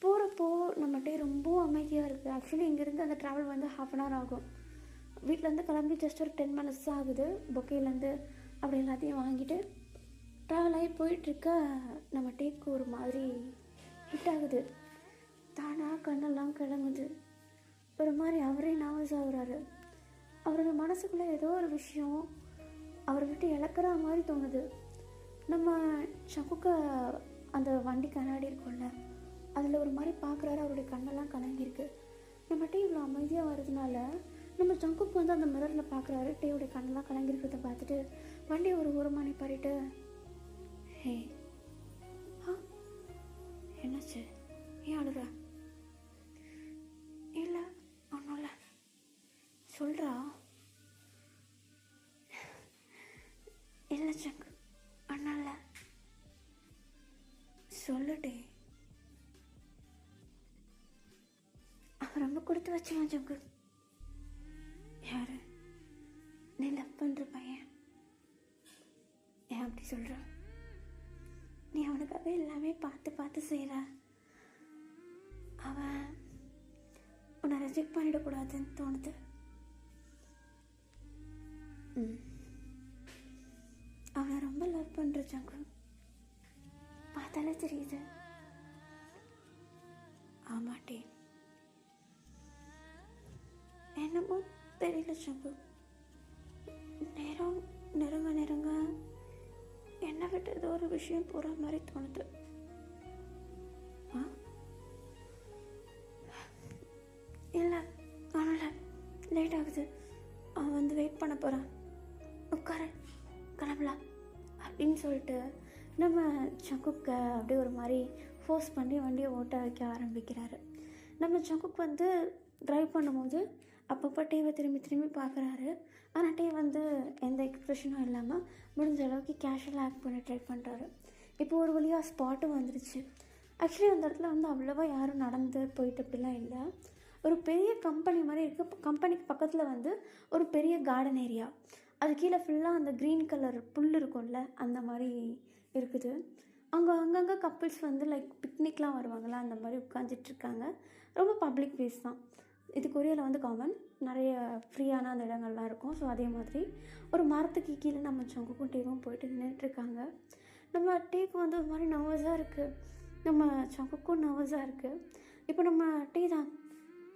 போகிறப்போ நம்மகிட்டே ரொம்ப அமைதியாக இருக்குது. ஆக்சுவலி இங்கேருந்து அந்த ட்ராவல் வந்து 1/2 hour ஆகும். வீட்டிலேருந்து கிளம்பி ஜஸ்ட் ஒரு 10 minutes தான் ஆகுது. பொக்கையிலேருந்து அப்படி எல்லாத்தையும் வாங்கிட்டு ட்ராவல் ஆகி போயிட்டுருக்க நம்ம டேக்கு ஒரு மாதிரி ஹிட் ஆகுது. தானாக கண்ணெல்லாம் கிளங்குது. ஒரு மாதிரி அவரே நர்வஸ் ஆகுறாரு. அவரோட மனசுக்குள்ளே ஏதோ ஒரு விஷயம் அவரை விட்டு இழக்கிற மாதிரி தோணுது. நம்ம சங்குக்க அந்த வண்டி கண்ணாடி இருக்கும்ல, அதில் ஒரு மாதிரி பார்க்குறாரு. அவருடைய கண்ணெல்லாம் கலங்கியிருக்கு. நம்ம டே இவ்வளோ அமைதியாக வர்றதுனால நம்ம சங்குக்கு வந்து அந்த மிரரில் பார்க்குறாரு. டேவுடைய கண்ணெல்லாம் கலங்கியிருக்கிறத பார்த்துட்டு வண்டியை ஒரு ஓரமாக நிப்பாட்டிட்டு, ஹே என்னாச்சு, ஏன் அழுற? இல்லை ஒன்றும் இல்லை, சொல்கிறா. இல்லை சங்கு ஒன்றும் இல்லை, சொல்லுடே. அவன் ரொம்ப கொடுத்து வச்சுவான் சங்கு. யாரு? நீ லவ் பண்ணுற பையன். ஏன் அப்படி சொல்கிற? நீ அவனுக்காக எல்லாமே பார்த்து செய்கிற. அவன் உன்னை ரெஜெக்ட் பண்ணிடக்கூடாதுன்னு தோணுது. அவனை ரொம்ப லவ் பண்ணுற சங்கு, பார்த்தாலே தெரியுது. ஆமாட்டே, என்னமோ தெரியல சங்கு, நேரம் நெருங்க என்னை விட்டு ஏதோ ஒரு விஷயம் போகிற மாதிரி தோணுது. இல்லை ஆனால் லேட் ஆகுது, அவன் வந்து வெயிட் பண்ண போகிறான், உட்கார கிளம்பலாம் அப்படின்னு சொல்லிட்டு நம்ம சங்குக்கை அப்படியே ஒரு மாதிரி ஃபோர்ஸ் பண்ணி வண்டியை ஓட்ட வைக்க ஆரம்பிக்கிறாரு. நம்ம சங்குக் வந்து ட்ரைவ் பண்ணும்போது அப்பப்போ டேவை திரும்பி பார்க்குறாரு. ஆனால் டே வந்து எந்த எக்ஸ்ப்ரெஷனும் இல்லாமல் முடிஞ்ச அளவுக்கு கேஷுவலாக ஆக்ட் பண்ண ட்ரை பண்ணுறாரு. இப்போ ஒரு வழியாக ஸ்பாட்டும் வந்துடுச்சு. ஆக்சுவலி அந்த இடத்துல வந்து அவ்வளோவா யாரும் நடந்து போயிட்டு அப்படிலாம் இல்லை. ஒரு பெரிய கம்பெனி மாதிரி இருக்குது. கம்பெனிக்கு பக்கத்தில் வந்து ஒரு பெரிய கார்டன் ஏரியா, அது கீழே ஃபுல்லாக அந்த க்ரீன் கலர் புல் இருக்கும்ல அந்த மாதிரி இருக்குது. அங்கங்கே கப்புள்ஸ் வந்து லைக் பிக்னிக்லாம் வருவாங்களா, அந்த மாதிரி உட்காந்துட்ருக்காங்க. ரொம்ப பப்ளிக் பிளேஸ் தான் இது. கொரியாவில் வந்து காமன், நிறைய ஃப்ரீயான அந்த இடங்கள்லாம் இருக்கும். ஸோ அதே மாதிரி ஒரு மரத்துக்கு கீழே நம்ம சங்குக்கும் டேவும் போயிட்டு நின்றுட்டுருக்காங்க. நம்ம டேக்கு வந்து ஒரு மாதிரி நர்வஸாக இருக்குது, நம்ம சங்குக்கும் நர்வஸாக இருக்குது. இப்போ நம்ம டே தான்,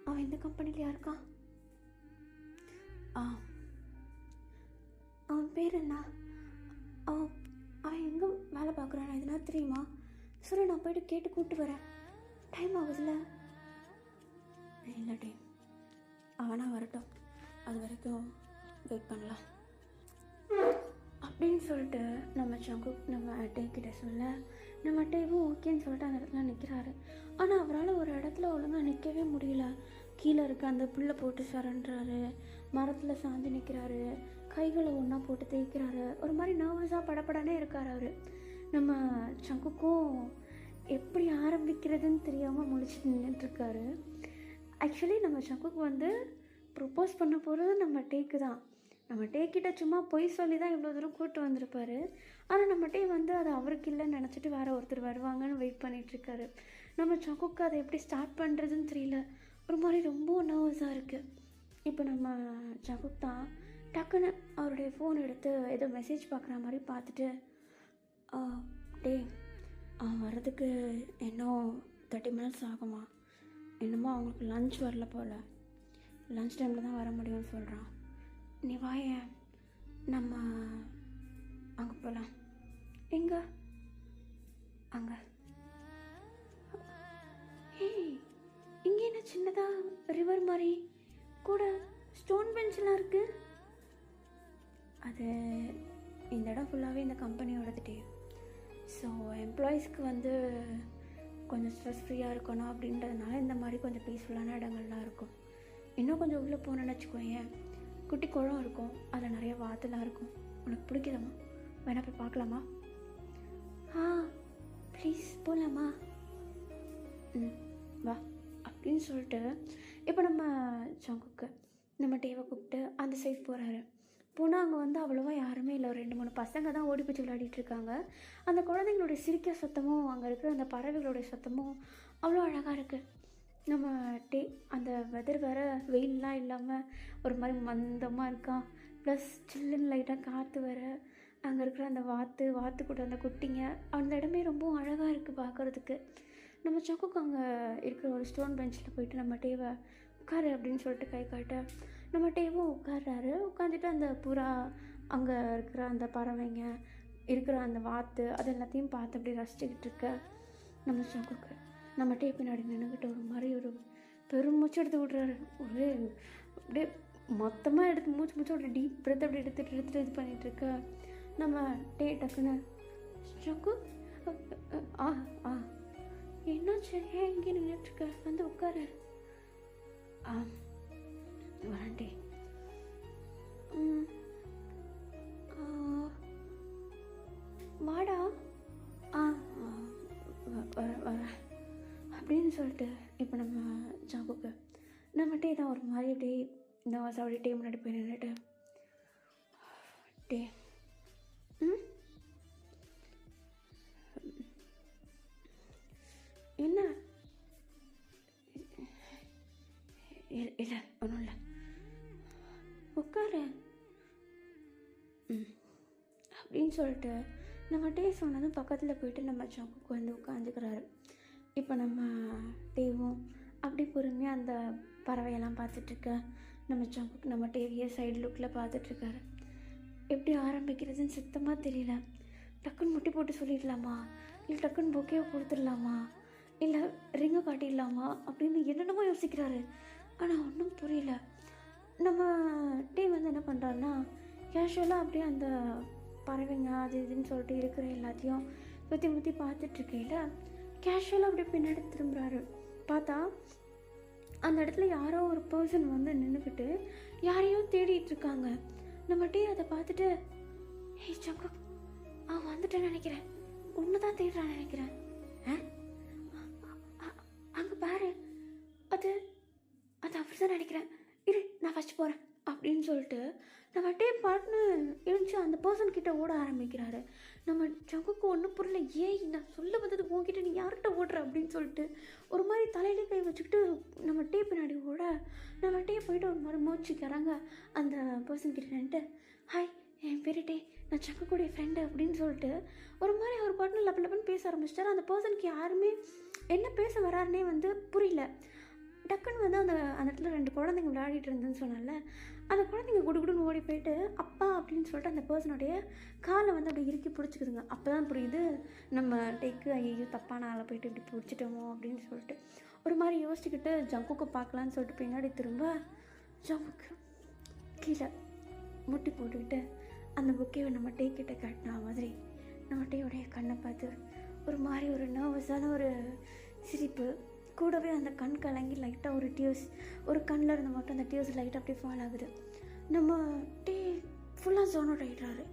அவன் எந்த கம்பெனிலையா இருக்கான்? அவன் பேர் என்ன? அவன் எங்கே வேலை பார்க்குறான் எதுனா தெரியுமா? சரி நான் போய்ட்டு கேட்டு கூப்பிட்டு வரேன், டைம் ஆகுதுல்ல. இல்லை டே, அவனா வரட்டும், அது வரைக்கும் வெயிட் பண்ணலாம் அப்படின்னு சொல்லிட்டு நம்ம சங்கு நம்ம டேக்கிட்ட சொல்ல, நம்ம டேவும் ஓகேன்னு சொல்லிட்டு அந்த இடத்துல நிற்கிறாரு. ஆனால் அவரால் ஒரு இடத்துல ஒழுங்காக நிற்கவே முடியல. கீழே இருக்க அந்த புல்லை போட்டு சரண்டுறாரு, மரத்தில் சாஞ்சு நிற்கிறாரு, கைகளை ஒன்றா போட்டு தேய்க்கிறாரு. ஒரு மாதிரி நர்வஸாக படப்படானே இருக்கார் அவர். நம்ம சங்குக்கும் எப்படி ஆரம்பிக்கிறதுன்னு தெரியாமல் முழிச்சிட்டு நின்றுட்டுருக்காரு. ஆக்சுவலி நம்ம சங்குக்கு வந்து ப்ரொப்போஸ் பண்ண போகிறது நம்ம டேக்கு தான். நம்ம டேக்கிட்ட சும்மா பொய் சொல்லி தான் இவ்வளோ தூரம் கூப்பிட்டு வந்திருப்பார். ஆனால் நம்ம டே வந்து அது அவருக்கு இல்லைன்னு நினச்சிட்டு வேறு ஒருத்தர் வருவாங்கன்னு வெயிட் பண்ணிகிட்ருக்காரு. நம்ம சங்குக்கு அதை எப்படி ஸ்டார்ட் பண்ணுறதுன்னு தெரியல, ஒரு மாதிரி ரொம்ப நர்வஸாக இருக்குது. இப்போ நம்ம சங்குக் தான் டக்குன்னு அவருடைய ஃபோன் எடுத்து ஏதோ மெசேஜ் பார்க்குற மாதிரி பார்த்துட்டு, டே அவன் வர்றதுக்கு இன்னும் 30 minutes ஆகுமா? என்னமோ அவங்களுக்கு லன்ச் வரல போல், லன்ச் டைமில் தான் வர முடியும்னு சொல்கிறான். நீ வாயேன், நம்ம அங்கே போகலாம். எங்கே? அங்கே. ஏய், இங்கே என்ன சின்னதாக ரிவர் மாதிரி கூட ஸ்டோன் பெஞ்செலாம் இருக்குது. அது இந்த இடம் ஃபுல்லாகவே இந்த கம்பெனியோடதுட்டே. ஸோ எம்ப்ளாயீஸ்க்கு வந்து கொஞ்சம் ஸ்ட்ரெஸ் ஃப்ரீயாக இருக்கணும் அப்படின்றதுனால இந்த மாதிரி கொஞ்சம் பீஸ்ஃபுல்லான இடங்கள்லாம் இருக்கும். இன்னும் கொஞ்சம் உள்ளே போகணுன்னு வச்சுக்கோயேன், குட்டி குளம் இருக்கும், அதில் நிறைய வாத்துலாம் இருக்கும். உனக்கு பிடிக்குதம்மா? வேணா போய் பார்க்கலாமா? ப்ளீஸ் போகலாமா? வா அப்படின்னு சொல்லிட்டு இப்போ நம்ம ஜங்குக்கு நம்ம டேவை கூப்பிட்டு அந்த சைட் போகிறாரு. போனால் அங்கே வந்து அவ்வளோவா யாருமே இல்லை. ஒரு 2-3 பசங்க தான் ஓடி பிடிச்சி விளையாடிட்டு இருக்காங்க. அந்த குழந்தைங்களுடைய சிரிக்கிற சத்தமும் அங்கே இருக்கிற அந்த பறவைகளுடைய சத்தமும் அவ்வளோ அழகாக இருக்குது. நம்ம அந்த வெதர் வேறு வெயிலெலாம் இல்லாமல் ஒரு மாதிரி மந்தமாக இருக்கா. ப்ளஸ் சில்லுன்னு லைட்டாக காற்று வேறு. அங்கே இருக்கிற அந்த வாத்து கூட அந்த குட்டிங்க, அந்த இடமே ரொம்ப அழகாக இருக்குது பார்க்குறதுக்கு. நம்ம சக்குக்கு அங்கே இருக்கிற ஒரு ஸ்டோன் பெஞ்சில் போயிட்டு நம்ம டேவை உட்காரு அப்படின்னு சொல்லிட்டு கை காட்ட நம்ம டேவும் உட்கார்றாரு. உட்காந்துட்டு அந்த புறா, அங்கே இருக்கிற அந்த பறவைங்க, இருக்கிற அந்த வாத்து, அது எல்லாத்தையும் பார்த்து அப்படி ரசிச்சுக்கிட்டு இருக்க நம்ம சங்குக்கு நம்ம டே பின்னாடி நின்றுக்கிட்டு ஒரு மாதிரி ஒரு பெருமூச்சு எடுத்து விட்றாரு. ஒரு அப்படியே மொத்தமாக எடுத்து மூச்சு ஒரு டீப் பிரெத் அப்படி எடுத்துகிட்டு இது பண்ணிகிட்ருக்க நம்ம டே டக்குன்னு சங்கு என்னாச்சு, ஏன் இங்கே நின்றுட்டுருக்க, வந்து உட்காரு. வரண்டே. வாடா. வர அப்படின்னு சொல்லிட்டு இப்போ நம்ம ஜாங்குக்கு நம்ம டே தான் ஒரு மாதிரி அப்படியே நர்வஸ் அப்படி டே முன்னாடி போய் நின்றுட்டு டே என்ன? இல்லை ஒன்றும் இல்லை, உட்காரு அப்படின்னு சொல்லிட்டு நம்ம டே சொன்னதும் பக்கத்தில் போயிட்டு நம்ம ஜங்குக்கு வந்து உட்காந்துக்கிறாரு. இப்போ நம்ம டேவும் அப்படி பொறுமையாக அந்த பறவையெல்லாம் பார்த்துட்ருக்க நம்ம ஜங்குக்கு நம்ம டேவியை சைடு லுக்கில் பார்த்துட்ருக்காரு. எப்படி ஆரம்பிக்கிறதுன்னு சுத்தமாக தெரியல. டக்குன்னு முட்டி போட்டு சொல்லிடலாமா, இல்லை டக்குன்னு பொக்கேவை கொடுத்துடலாமா, இல்லை ரிங்கை காட்டிடலாமா அப்படின்னு என்னென்னமோ யோசிக்கிறாரு. ஆனால் ஒன்றும் புரியல. நம்ம டே வந்து என்ன பண்ணுறாருன்னா கேஷுவலாக அப்படியே அந்த பறவைங்க அது இதுன்னு சொல்லிட்டு இருக்கிற எல்லாத்தையும் சுற்றி பார்த்துட்ருக்கையில் கேஷுவலாக அப்படியே பின்னாடி திரும்புகிறாரு. பார்த்தா அந்த இடத்துல யாரோ ஒரு பர்சன் வந்து நின்றுக்கிட்டு யாரையோ தேடிட்டுருக்காங்க. நம்ம டே அதை பார்த்துட்டு, ஏய் சங்கு, வந்துட்டேன்னு நினைக்கிறேன், ஒன்று தான் தேடுறான்னு நினைக்கிறேன், அங்கே பாரு, அது அவர் தான் நினைக்கிறேன், இரு நான் ஃபஸ்ட் போகிறேன் அப்படின்னு சொல்லிட்டு நம்ம டே பாட்டுன்னு எழுந்துச்சு அந்த பர்சன்கிட்ட ஓட ஆரம்பிக்கிறாரு. நம்ம ஜங்குக்கு ஒன்றும் புரியல. ஏய் நான் சொல்ல வந்தது உங்ககிட்ட, நீ யார்கிட்ட ஓடுற அப்படின்னு சொல்லிட்டு ஒரு மாதிரி தலையிலே கை வச்சுக்கிட்டு நம்ம டே பின்னாடி ஓட நம்ம டே போயிட்டு ஒரு மாதிரி மூச்சுக்கிறாங்க அந்த பர்சன்கிட்ட நின்ட்டு, ஹாய் என் பேர் டே, நான் ஜங்குக்குடைய ஃப்ரெண்டு அப்படின்னு சொல்லிட்டு ஒரு மாதிரி அவர் பாட்டுன்னு லப்பன்னு பேச ஆரம்பிச்சிட்டாரு. அந்த பர்சனுக்கு யாருமே என்ன பேச வராருன்னே வந்து புரியல. டக்குன்னு வந்து அந்த இடத்துல 2 குழந்தைங்க விளையாடிட்டு இருந்தேன்னு சொன்னால அந்த குழந்தைங்க குடுகுடுன்னு ஓடி போயிட்டு அப்பா அப்படின்னு சொல்லிட்டு அந்த பர்சனுடைய காலை வந்து அப்படி இறுக்கி பிடிச்சிக்குதுங்க. அப்போ தான் புரியுது நம்ம டேக்கு ஐயோ தப்பான ஆளை போயிட்டு இப்படி பிடிச்சிட்டோமோ அப்படின்னு சொல்லிட்டு ஒரு மாதிரி யோசிச்சுக்கிட்டு ஜங்குக்கு பார்க்கலான்னு சொல்லிட்டு பின்னாடி திரும்ப ஜங்குக்கு கீழே முட்டி போட்டுக்கிட்டு அந்த புக்கையை நம்ம டே கிட்ட காட்டின மாதிரி நம்ம டேயோடைய கண்ணை பார்த்து ஒரு மாதிரி ஒரு நர்வஸான ஒரு சிரிப்பு, கூடவே அந்த கண் கலங்கி லைட்டாக ஒரு டியூஸ் ஒரு கண்ணில் இருந்து மட்டும் அந்த டியூஸ் லைட்டாக அப்படியே ஃபால் ஆகுது. நம்ம டே ஃபுல்லாக ஜோன் அவுட் ஆகிடுறாரு.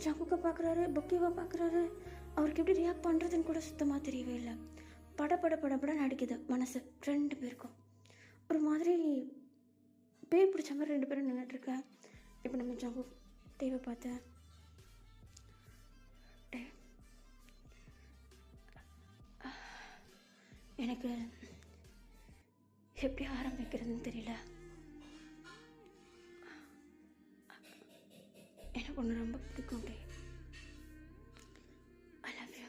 ஜங்குக்கை பார்க்குறாரு, புக்கேவை பார்க்குறாரு. அவருக்கு எப்படி ரியாக்ட் பண்ணுறதுன்னு கூட சுத்தமாக தெரியவே இல்லை. பட நடிக்குது மனசு 2 பேருக்கும். ஒரு மாதிரி பேய் பிடிச்ச மாதிரி 2 பேரும் நின்றுட்டுருக்கேன். இப்போ நம்ம ஜங்கு தேவை பார்த்தேன், எனக்கு எப்படி ஆரம்பிக்கிறதுன்னு தெரியல. எனக்கு ஒன்று ரொம்ப பிடிக்கும் டே, ஐ லவ் யூ.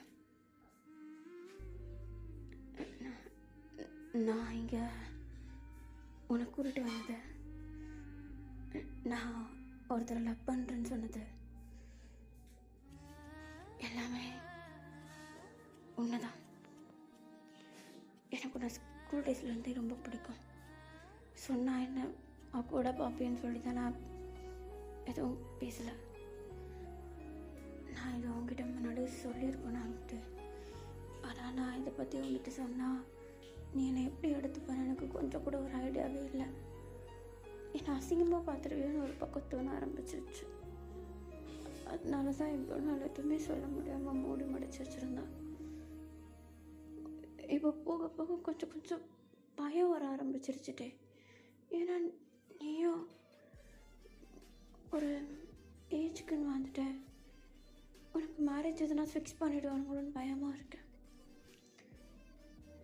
நான் இங்கே உனக்கு கூட்டிட்டு வந்தது, நான் ஒருத்தரை லவ் பண்ணுறேன்னு சொன்னது எல்லாமே உண்மைதான். எனக்கு நான் ஸ்கூல் டேஸ்லேருந்தே ரொம்ப பிடிக்கும். சொன்னால் என்ன கூட பார்ப்பேன்னு சொல்லி தான் நான் எதுவும் பேசலை. நான் இது உங்ககிட்ட முன்னாடி சொல்லியிருக்கணும்ட்டு. ஆனால் நான் இதை பற்றி உங்ககிட்ட சொன்னால் நீ என்னை எப்படி எடுத்துப்பேன் எனக்கு கொஞ்சம் கூட ஒரு ஐடியாவே இல்லை. என்னை அசிங்கமாக பார்த்துருவேன்னு ஒரு பக்கம் தோண ஆரம்பிச்சிருச்சு. அதனால தான் இவ்வளோ நாள் எதுவுமே சொல்ல முடியாமல் மூடி முடிச்சு வச்சுருந்தேன். இப்போ போக போக கொஞ்சம் கொஞ்சம் பயம் வர ஆரம்பிச்சிருச்சுட்டே. ஏன்னா நீயும் ஒரு ஏஜுக்குன்னு வந்துட்டேன், உனக்கு மேரேஜ் எதுனா ஃபிக்ஸ் பண்ணிவிடுவானுங்களோன்னு பயமாக இருக்கேன்.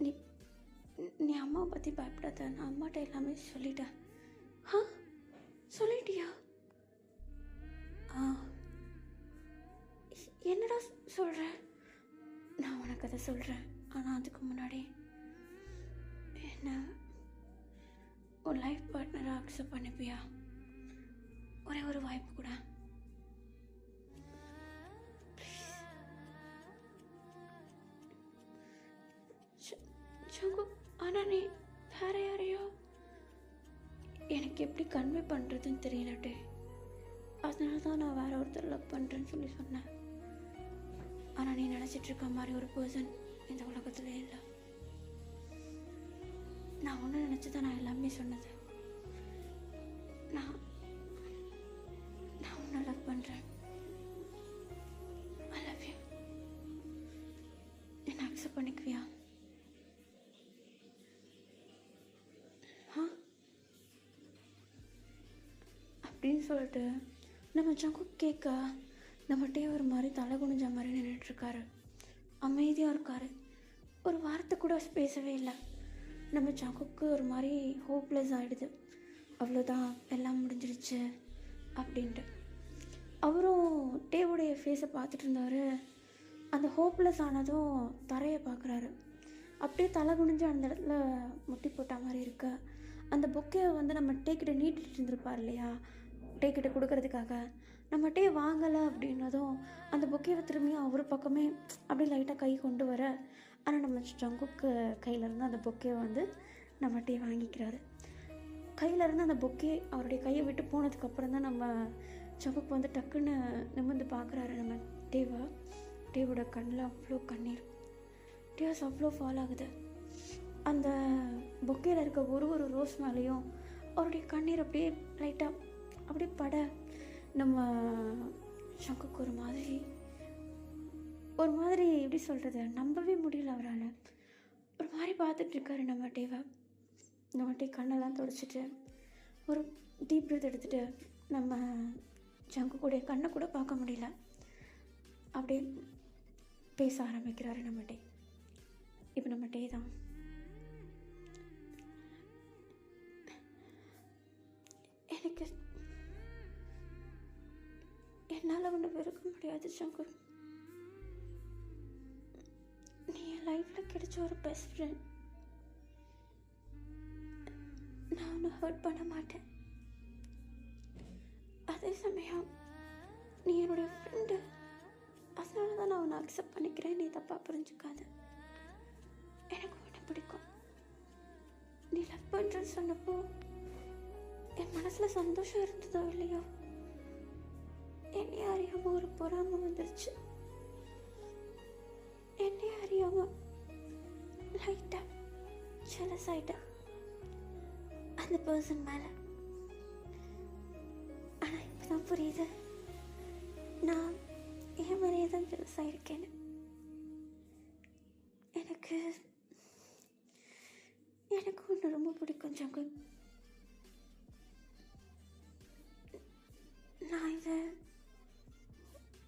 நீ நீ அம்மாவை பற்றி பயப்படாத, நான் அம்மாட்ட எல்லாமே சொல்லிட்டேன். சொல்லிட்டியா? என்னடா சொல்கிற? நான் உனக்கு அதை சொல்கிறேன். ஆனால் அதுக்கு முன்னாடி என்ன ஒரு லைஃப் பார்ட்னராக அக்செப்ட் பண்ணிப்பியா? ஒரே ஒரு வாய்ப்பு கூட. ஆனால் நீ வேற யாரையோ எனக்கு எப்படி கன்வே பண்ணுறதுன்னு தெரியலட்டே. அதனால தான் நான் வேற ஒருத்தர் லவ் பண்ணுறேன்னு சொல்லி சொன்னேன். ஆனால் நீ நினச்சிட்ருக்க மாதிரி ஒரு பர்சன் இந்த உலகத்துல இல்லை. நான் ஒன்று நினச்சி தான் நான் எல்லாமே சொன்னது. நான் உன்னை லவ் பண்ணுறேன். I love you. என்னை அக்செப்ட் பண்ணிக்குவியா? அப்படின்னு சொல்லிட்டு நம்ம ஜங்கு கேட்க நம்மகிட்டே ஒரு மாதிரி தலை குனிஞ்ச மாதிரி நின்றுட்டுருக்காரு. அமைதியாக இருக்கார். ஒரு வார்த்தை கூட பேசவே இல்லை. நம்ம ஜங்குக்கு ஒரு மாதிரி ஹோப்லெஸ் ஆகிடுது. அவ்வளோதான், எல்லாம் முடிஞ்சிருச்சு அப்படின்ட்டு. அவரும் டேவுடைய ஃபேஸை பார்த்துட்டு இருந்தார். அந்த ஹோப்லெஸ் ஆனதும் தரையை பார்க்குறாரு. அப்படியே தலை குனிஞ்சு அந்த இடத்துல முட்டி போட்ட மாதிரி இருக்கு. அந்த பொக்கையை வந்து நம்ம டேக்கிட்ட நீட்டிட்டு இருந்திருப்பார் இல்லையா, டேக்கிட்ட கொடுக்கறதுக்காக. நம்ம டே வாங்கலை அப்படின்னதும் அந்த பொக்கையை திரும்பியும் அவர் பக்கமே அப்படியே லைட்டாக கை கொண்டு வர, ஆனால் நம்ம ஜங்குக்கு கையிலேருந்து அந்த பொக்கையை வந்து நம்ம டே வாங்கிக்கிறாரு. கையிலேருந்து அந்த பொக்கே அவருடைய கையை விட்டு போனதுக்கப்புறம் தான் நம்ம ஜங்குக்கு வந்து டக்குன்னு நிமிர்ந்து பார்க்குறாரு நம்ம டேவா. டேவோட கண்ணில் அவ்வளோ கண்ணீர், டேஸ் அவ்வளோ ஃபால் ஆகுது. அந்த பொக்கையில் இருக்க ஒரு ரோஸ் மேலேயும் அவருடைய கண்ணீர் அப்படியே லைட்டாக அப்படியே பட நம்ம ஜங்குக்கு ஒரு மாதிரி எப்படி சொல்கிறது, நம்பவே முடியல அவரால். ஒரு மாதிரி பார்த்துட்ருக்காரு நம்ம டேவை. நம்ம டே கண்ணெல்லாம் துடைச்சிட்டு ஒரு டீப் ப்ரீத் எடுத்துகிட்டு நம்ம ஜங்குக்குடைய கண்ணை கூட பார்க்க முடியல, அப்படியே பேச ஆரம்பிக்கிறாரு நம்ம டே. இப்போ நம்ம டே தான், எனக்கு என்னால் ஒன்று வெறுக்க முடியாது ஜங்கு. நீ என் லைஃப்பில் கிடைச்ச ஒரு பெஸ்ட் ஃப்ரெண்ட். நான் ஒன்று ஹர்ட் பண்ண மாட்டேன். அதே சமயம் நீ என்னுடைய ஃப்ரெண்டு, அதனால தான் நான் உன்னை அக்செப்ட் பண்ணிக்கிறேன். நீ தப்பாக புரிஞ்சுக்காத. எனக்கு உன்னை பிடிக்கும். நீ லவ் பண்ணுறேன்னு சொன்னப்போ என் மனசில் சந்தோஷம் இருந்ததோ இல்லையோ, என்னை அறியாமல் ஒரு பொறாமை வந்துருச்சு. என்னை அறியாமல் லைட்டாக ஜெலஸ் ஆகிட்டேன் அந்த பர்சன் மேலே. ஆனால் இப்போ தான் புரியுது நான் என் மாதிரியே தான் ஜெலஸ் ஆகிருக்கேன்னு. எனக்கு ஒன்று ரொம்ப பிடிக்கும் ஜங்கு. நான் இதை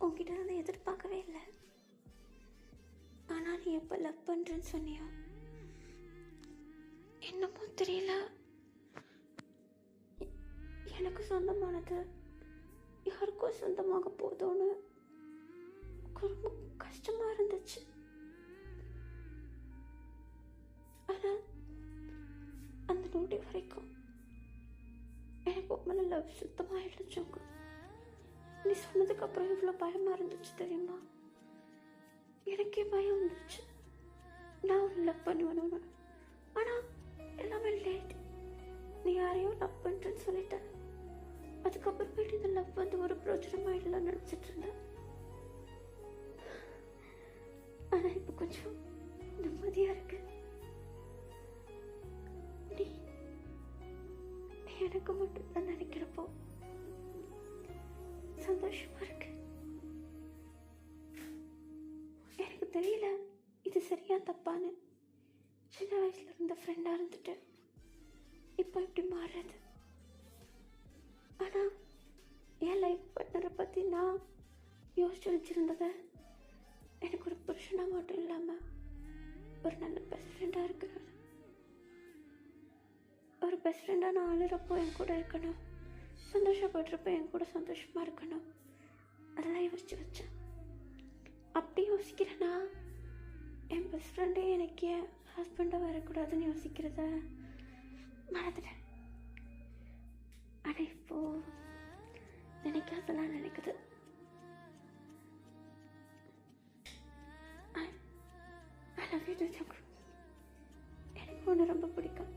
உங்ககிட்ட இருந்து எதிர்பார்க்கவே இல்லை. ஆனால் நீ எப்போ லவ் பண்ணுறேன்னு சொன்னியோ என்னமோ தெரியல, எனக்கு சொந்தமானது யாருக்கோ சொந்தமாக போதோன்னு ரொம்ப கஷ்டமாக இருந்துச்சு. ஆனால் அந்த நோட்டி வரைக்கும் எனக்கு உண்மையில லவ் சுத்தமாக இல்லைச்சோங்க. நீ சொன்னதுக்கப்புறம் இவ்வளோ பயமாக இருந்துச்சு தெரியுமா? எனக்கே பயம் வந்துச்சு. நான் ஒரு லவ் பண்ணுவேன்னு. ஆனால் எல்லாமே லேட். நீ யாரையும் லவ் பண்ணுறேன்னு சொல்லிட்டேன். அதுக்கப்புறமேட்டு இந்த லவ் வந்து ஒரு பிரோஜனமாக இல்லைன்னு நினச்சிட்டு இருந்தேன். ஆனால் இப்போ கொஞ்சம் நிம்மதியாக இருக்கு. நீ எனக்கு மட்டும்தான் நினைக்கிறப்போ சந்தோஷமா இருக்கு. எனக்கு தெரியல இது சரியா தப்பான்னு. சின்ன வயசுல இருந்த ஃப்ரெண்டா இருந்துட்டு இப்போ இப்படி மாறுறது. ஆனா என் லைஃப் பார்ட்னரை பத்தி நான் யோசிச்சு வச்சிருந்தத எனக்கு ஒரு புருஷனா மட்டும் இல்லாம ஒரு நல்ல பெஸ்ட் ஃப்ரெண்டா இருக்கிறது. ஒரு பெஸ்ட் ஃப்ரெண்டாக நான் அழுறப்போ என் கூட இருக்கணும், சந்தோஷப்படுறப்போ என் கூட சந்தோஷமாக இருக்கணும். அதெல்லாம் யோசிச்சு வச்சேன். அப்படி யோசிக்கிறேன்னா என் பெஸ்ட் ஃப்ரெண்டே எனக்கு என் ஹஸ்பண்டாக வரக்கூடாதுன்னு யோசிக்கிறத மறந்துட்டேன். ஆனால் இப்போது நினைக்காதெல்லாம் நினைக்குது. I love you too. எனக்கு ஒன்று ரொம்ப பிடிக்கும்.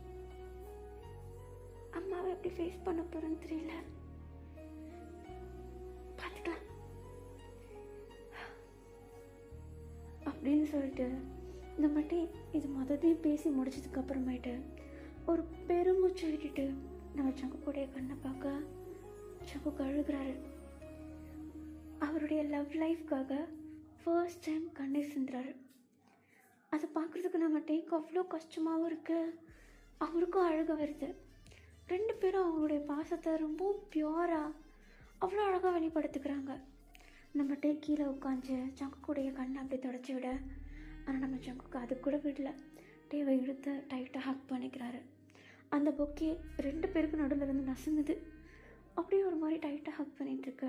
அம்மாவை எப்படி ஃபேஸ் பண்ண போகிறேன்னு தெரியல. பார்த்துக்கலாம் அப்படின்னு சொல்லிட்டு இந்த மட்டும் இது மொதத்தையும் பேசி முடிச்சதுக்கு அப்புறமேட்டு ஒரு பெருமூச்சு விட்டுட்டு நம்ம சங்கு கூடைய கண்ணை பார்க்க சங்கு கழுகுறாரு. அவருடைய லவ் லைஃப்காக ஃபர்ஸ்ட் டைம் கண்ணீர் சிந்துறாரு. அதை பார்க்குறதுக்கு நம்ம டேக் அவ்வளோ கஷ்டமாகவும் இருக்குது, அவருக்கும் அழுக வருது. ரெண்டு பேரும் அவங்களுடைய பாசத்தை ரொம்ப பியூராக அவ்வளோ அழகாக வெளிப்படுத்துக்கிறாங்க. நம்ம டேக் கீழே உட்காந்து சங்குடைய கண்ணை அப்படி தொடச்சி விட, ஆனால் நம்ம சங்குக்கு அது கூட விடல. டேவை இழுத்து டைட்டாக ஹக் பண்ணிக்கிறாரு. அந்த பொக்கே ரெண்டு பேருக்கு நடுவில் இருந்து நசுங்குது. அப்படியே ஒரு மாதிரி டைட்டாக ஹக் பண்ணிகிட்ருக்க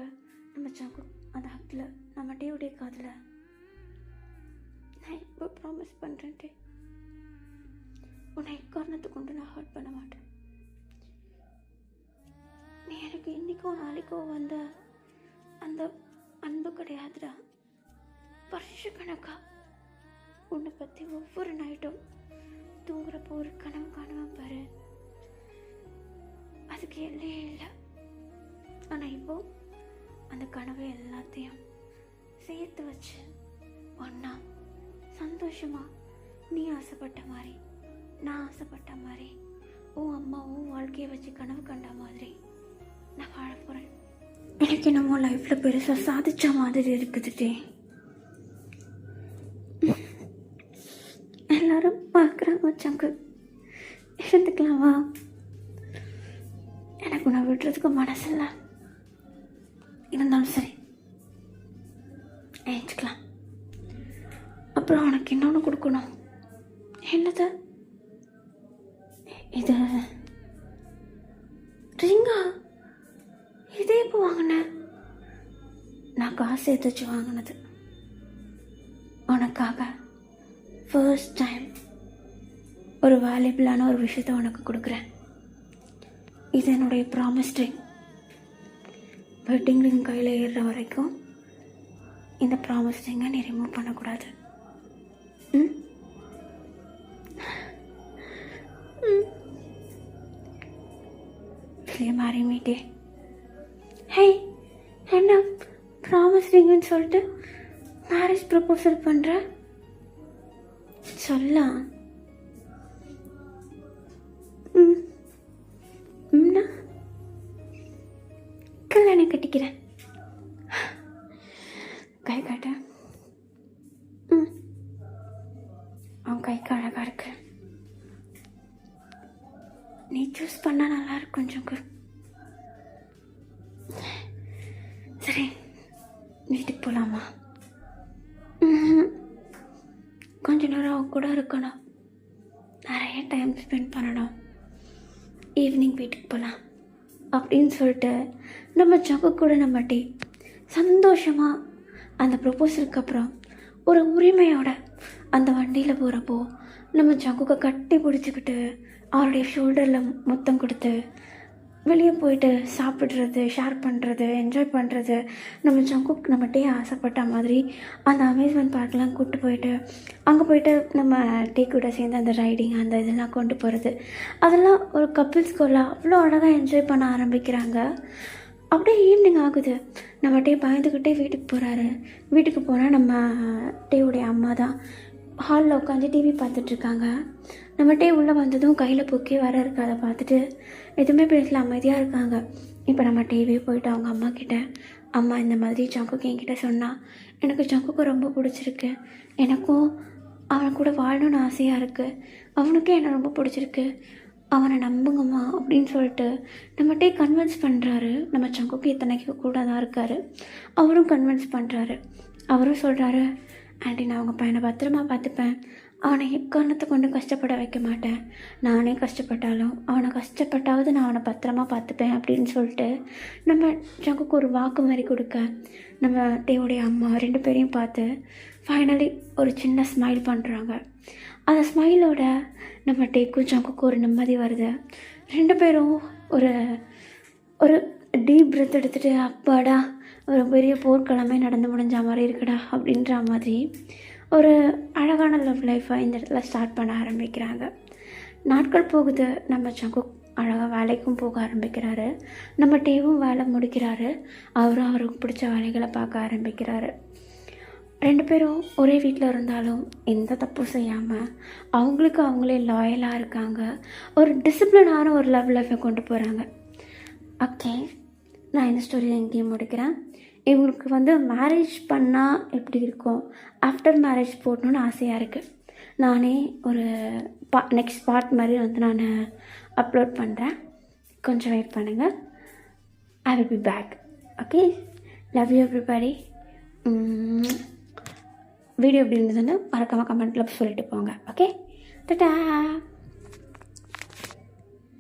நம்ம சங்கு அந்த ஹக்கில் நம்ம டேவுடைய காதில், நான் இப்போ ப்ராமிஸ் பண்ணுறேன் டே, உன்னை எக்காரணத்தை கொண்டு நான் ஹர்ட் பண்ண மாட்டேன். நீ எனக்கு இன்றைக்கோ நாளைக்கோ வந்த அந்த அன்பு கிடையாதுடா. வருஷக்கணக்கா உன்னை பற்றி ஒவ்வொரு நைட்டும் தூங்குறப்போ ஒரு கனவு காணுவேன் பாரு, அதுக்கு எல்லையே இல்லை. ஆனால் இப்போ அந்த கனவு எல்லாத்தையும் சேர்த்து வச்சு ஒன்றா சந்தோஷமாக நீ ஆசைப்பட்ட மாதிரி நான் ஆசைப்பட்ட மாதிரி உன் அம்மா உன் வாழ்க்கையை வச்சு கனவு கண்ட மாதிரி நான் வாழ போகிறேன். எனக்கு நம்ம லைஃப்பில் பெருசாக சாதித்த மாதிரி இருக்குதுட்டே. எல்லாரும் பார்க்குறாங்க சங்கு, இருந்துக்கலாமா? எனக்கு உன்னை விடுறதுக்கு மனசில்லை. இருந்தாலும் சரி ஏஞ்சிக்கலாம். அப்புறம் உனக்கு இன்னொன்று கொடுக்கணும். என்னது இது? ரிங்கா? இதே இப்போ வாங்கினேன். நான் காசு சேர்த்து வச்சு வாங்கினது. உனக்காக ஃபர்ஸ்ட் டைம் ஒரு வேல்யூபிளான ஒரு விஷயத்த உனக்கு கொடுக்குறேன். இது என்னுடைய ப்ராமிஸ் ரிங். வெட்டிங் ரிங் கையில் ஏறுற வரைக்கும் இந்த ப்ராமிஸ் ரிங்கை நீ ரிமூவ் பண்ணக்கூடாது. மாறி மீட்டே. ஹே, என்ன ப்ராமிஸ் ரிங்குன்னு சொல்லிட்டு மேரேஜ் ப்ரப்போசல் பண்ணுற? சொல்லலாம். கல்யாணம் கட்டிக்கிறேன். கை காட்ட. அவன் கைக்கு அழகா இருக்கு. நீ சூஸ் பண்ணா நல்லா இருக்கும் கொஞ்சம். சரி, வீட்டுக்கு போகலாமா? கொஞ்ச நேரம் அவன் கூட இருக்கணும், நிறைய டைம் ஸ்பெண்ட் பண்ணணும். ஈவினிங் வீட்டுக்கு போகலாம் அப்படின்னு சொல்லிட்டு நம்ம சங்கு கூட நம்ம டீ சந்தோஷமாக அந்த ப்ரொப்போசலுக்கு அப்புறம் ஒரு உரிமையோட அந்த வண்டியில் போகிறப்போ நம்ம சங்குக்கு கட்டி பிடிச்சிக்கிட்டு அவருடைய ஷோல்டரில் முத்தம் கொடுத்து வெளியே போயிட்டு சாப்பிட்றது, ஷேர் பண்ணுறது, என்ஜாய் பண்ணுறது, நம்ம ஜங்குக் நம்ம டே ஆசைப்பட்ட மாதிரி அந்த அம்யூஸ்மெண்ட் பார்க்லாம் கூப்பிட்டு போயிட்டு அங்கே போயிட்டு நம்ம டே கூட சேர்ந்து அந்த ரைடிங் அந்த இதெல்லாம் கொண்டு போகிறது, அதெல்லாம் ஒரு கப்பிள்ஸ்குள்ள அவ்வளோ அழகாக என்ஜாய் பண்ண ஆரம்பிக்கிறாங்க. அப்படியே ஈவினிங் ஆகுது, நம்ம டே பயந்துக்கிட்டே வீட்டுக்கு போகிறாரு. வீட்டுக்கு போனால் நம்ம டேவுடைய அம்மா தான் ஹாலில் உட்காந்து டிவி பார்த்துட்ருக்காங்க. நம்ம டே உள்ளே வந்ததும் கையில் புக்கே வர இருக்கு, அதை பார்த்துட்டு எதுவுமே பேசல, அமைதியாக இருக்காங்க. இப்போ நம்ம டிவியே போயிட்டு அவங்க அம்மா கிட்ட, அம்மா இந்த மாதிரி ஜங்குக்கு என்கிட்ட சொன்னால் எனக்கு ஜங்குக்கு ரொம்ப பிடிச்சிருக்கு, எனக்கும் அவன் கூட வாழணும்னு ஆசையாக இருக்குது, அவனுக்கும் என்னை ரொம்ப பிடிச்சிருக்கு, அவனை நம்புங்கம்மா அப்படின்னு சொல்லிட்டு நம்ம டே கன்வின்ஸ் பண்ணுறாரு. நம்ம ஜங்குக்கு இத்தனைக்கு கூட தான் இருக்கார், அவரும் கன்வின்ஸ் பண்ணுறாரு. அவரும் சொல்கிறாரு, ஆண்டி நான் அவங்க பையனை பத்திரமா பார்த்துப்பேன், அவனை எக்காரணத்தை கொண்டு கஷ்டப்பட வைக்க மாட்டேன், நானே கஷ்டப்பட்டாலும் அவனை கஷ்டப்பட்டாவது நான் அவனை பத்திரமா பார்த்துப்பேன் அப்படின்னு சொல்லிட்டு நம்ம ஜங்குக்கு ஒரு வாக்கு மாதிரி கொடுக்க, நம்ம டேவுடைய அம்மா 2 பேரையும் பார்த்து ஃபைனலி ஒரு சின்ன ஸ்மைல் பண்ணுறாங்க. அந்த ஸ்மைலோட நம்ம டேக்கும் ஜங்குக்கும் ஒரு நிம்மதி வருது. 2 பேரும் ஒரு ஒரு டீப் பிரெத் எடுத்துகிட்டு அப்பாடா ஒரு பெரிய போர்க்களமே நடந்து முடிஞ்ச மாதிரி இருக்குடா அப்படின்ற மாதிரி ஒரு அழகான லவ் லைஃப்பை இந்த இடத்துல ஸ்டார்ட் பண்ண ஆரம்பிக்கிறாங்க. நாட்கள் போகுது, நம்ம ஜங்குக் அழகாக வேலைக்கும் போக ஆரம்பிக்கிறாரு. நம்ம டேவும் வேலை முடிக்கிறாரு, அவரும் அவருக்கு பிடிச்ச வேலைகளை பார்க்க ஆரம்பிக்கிறாரு. 2 பேரும் ஒரே வீட்டில் இருந்தாலும் எந்த தப்பும் செய்யாமல் அவங்களுக்கு அவங்களே லாயலாக இருக்காங்க. ஒரு டிசிப்ளினான ஒரு லவ் லைஃப்பை கொண்டு போகிறாங்க. ஓகே, நான் இந்த ஸ்டோரியை எங்கேயும் முடிக்கிறேன். இவங்களுக்கு மேரேஜ் பண்ணால் எப்படி இருக்கும், ஆஃப்டர் மேரேஜ் போடணுன்னு ஆசையாக இருக்குது. நானே ஒரு நெக்ஸ்ட் பார்ட் மாதிரி நான் அப்லோட் பண்ணுறேன், கொஞ்சம் வெயிட் பண்ணுங்கள். I will be back. Okay, love you everybody. Video எப்படி இருந்ததுன்னு மறக்காமல் கமெண்ட்டில் சொல்லிட்டு போங்க. ஓகே, டாடா.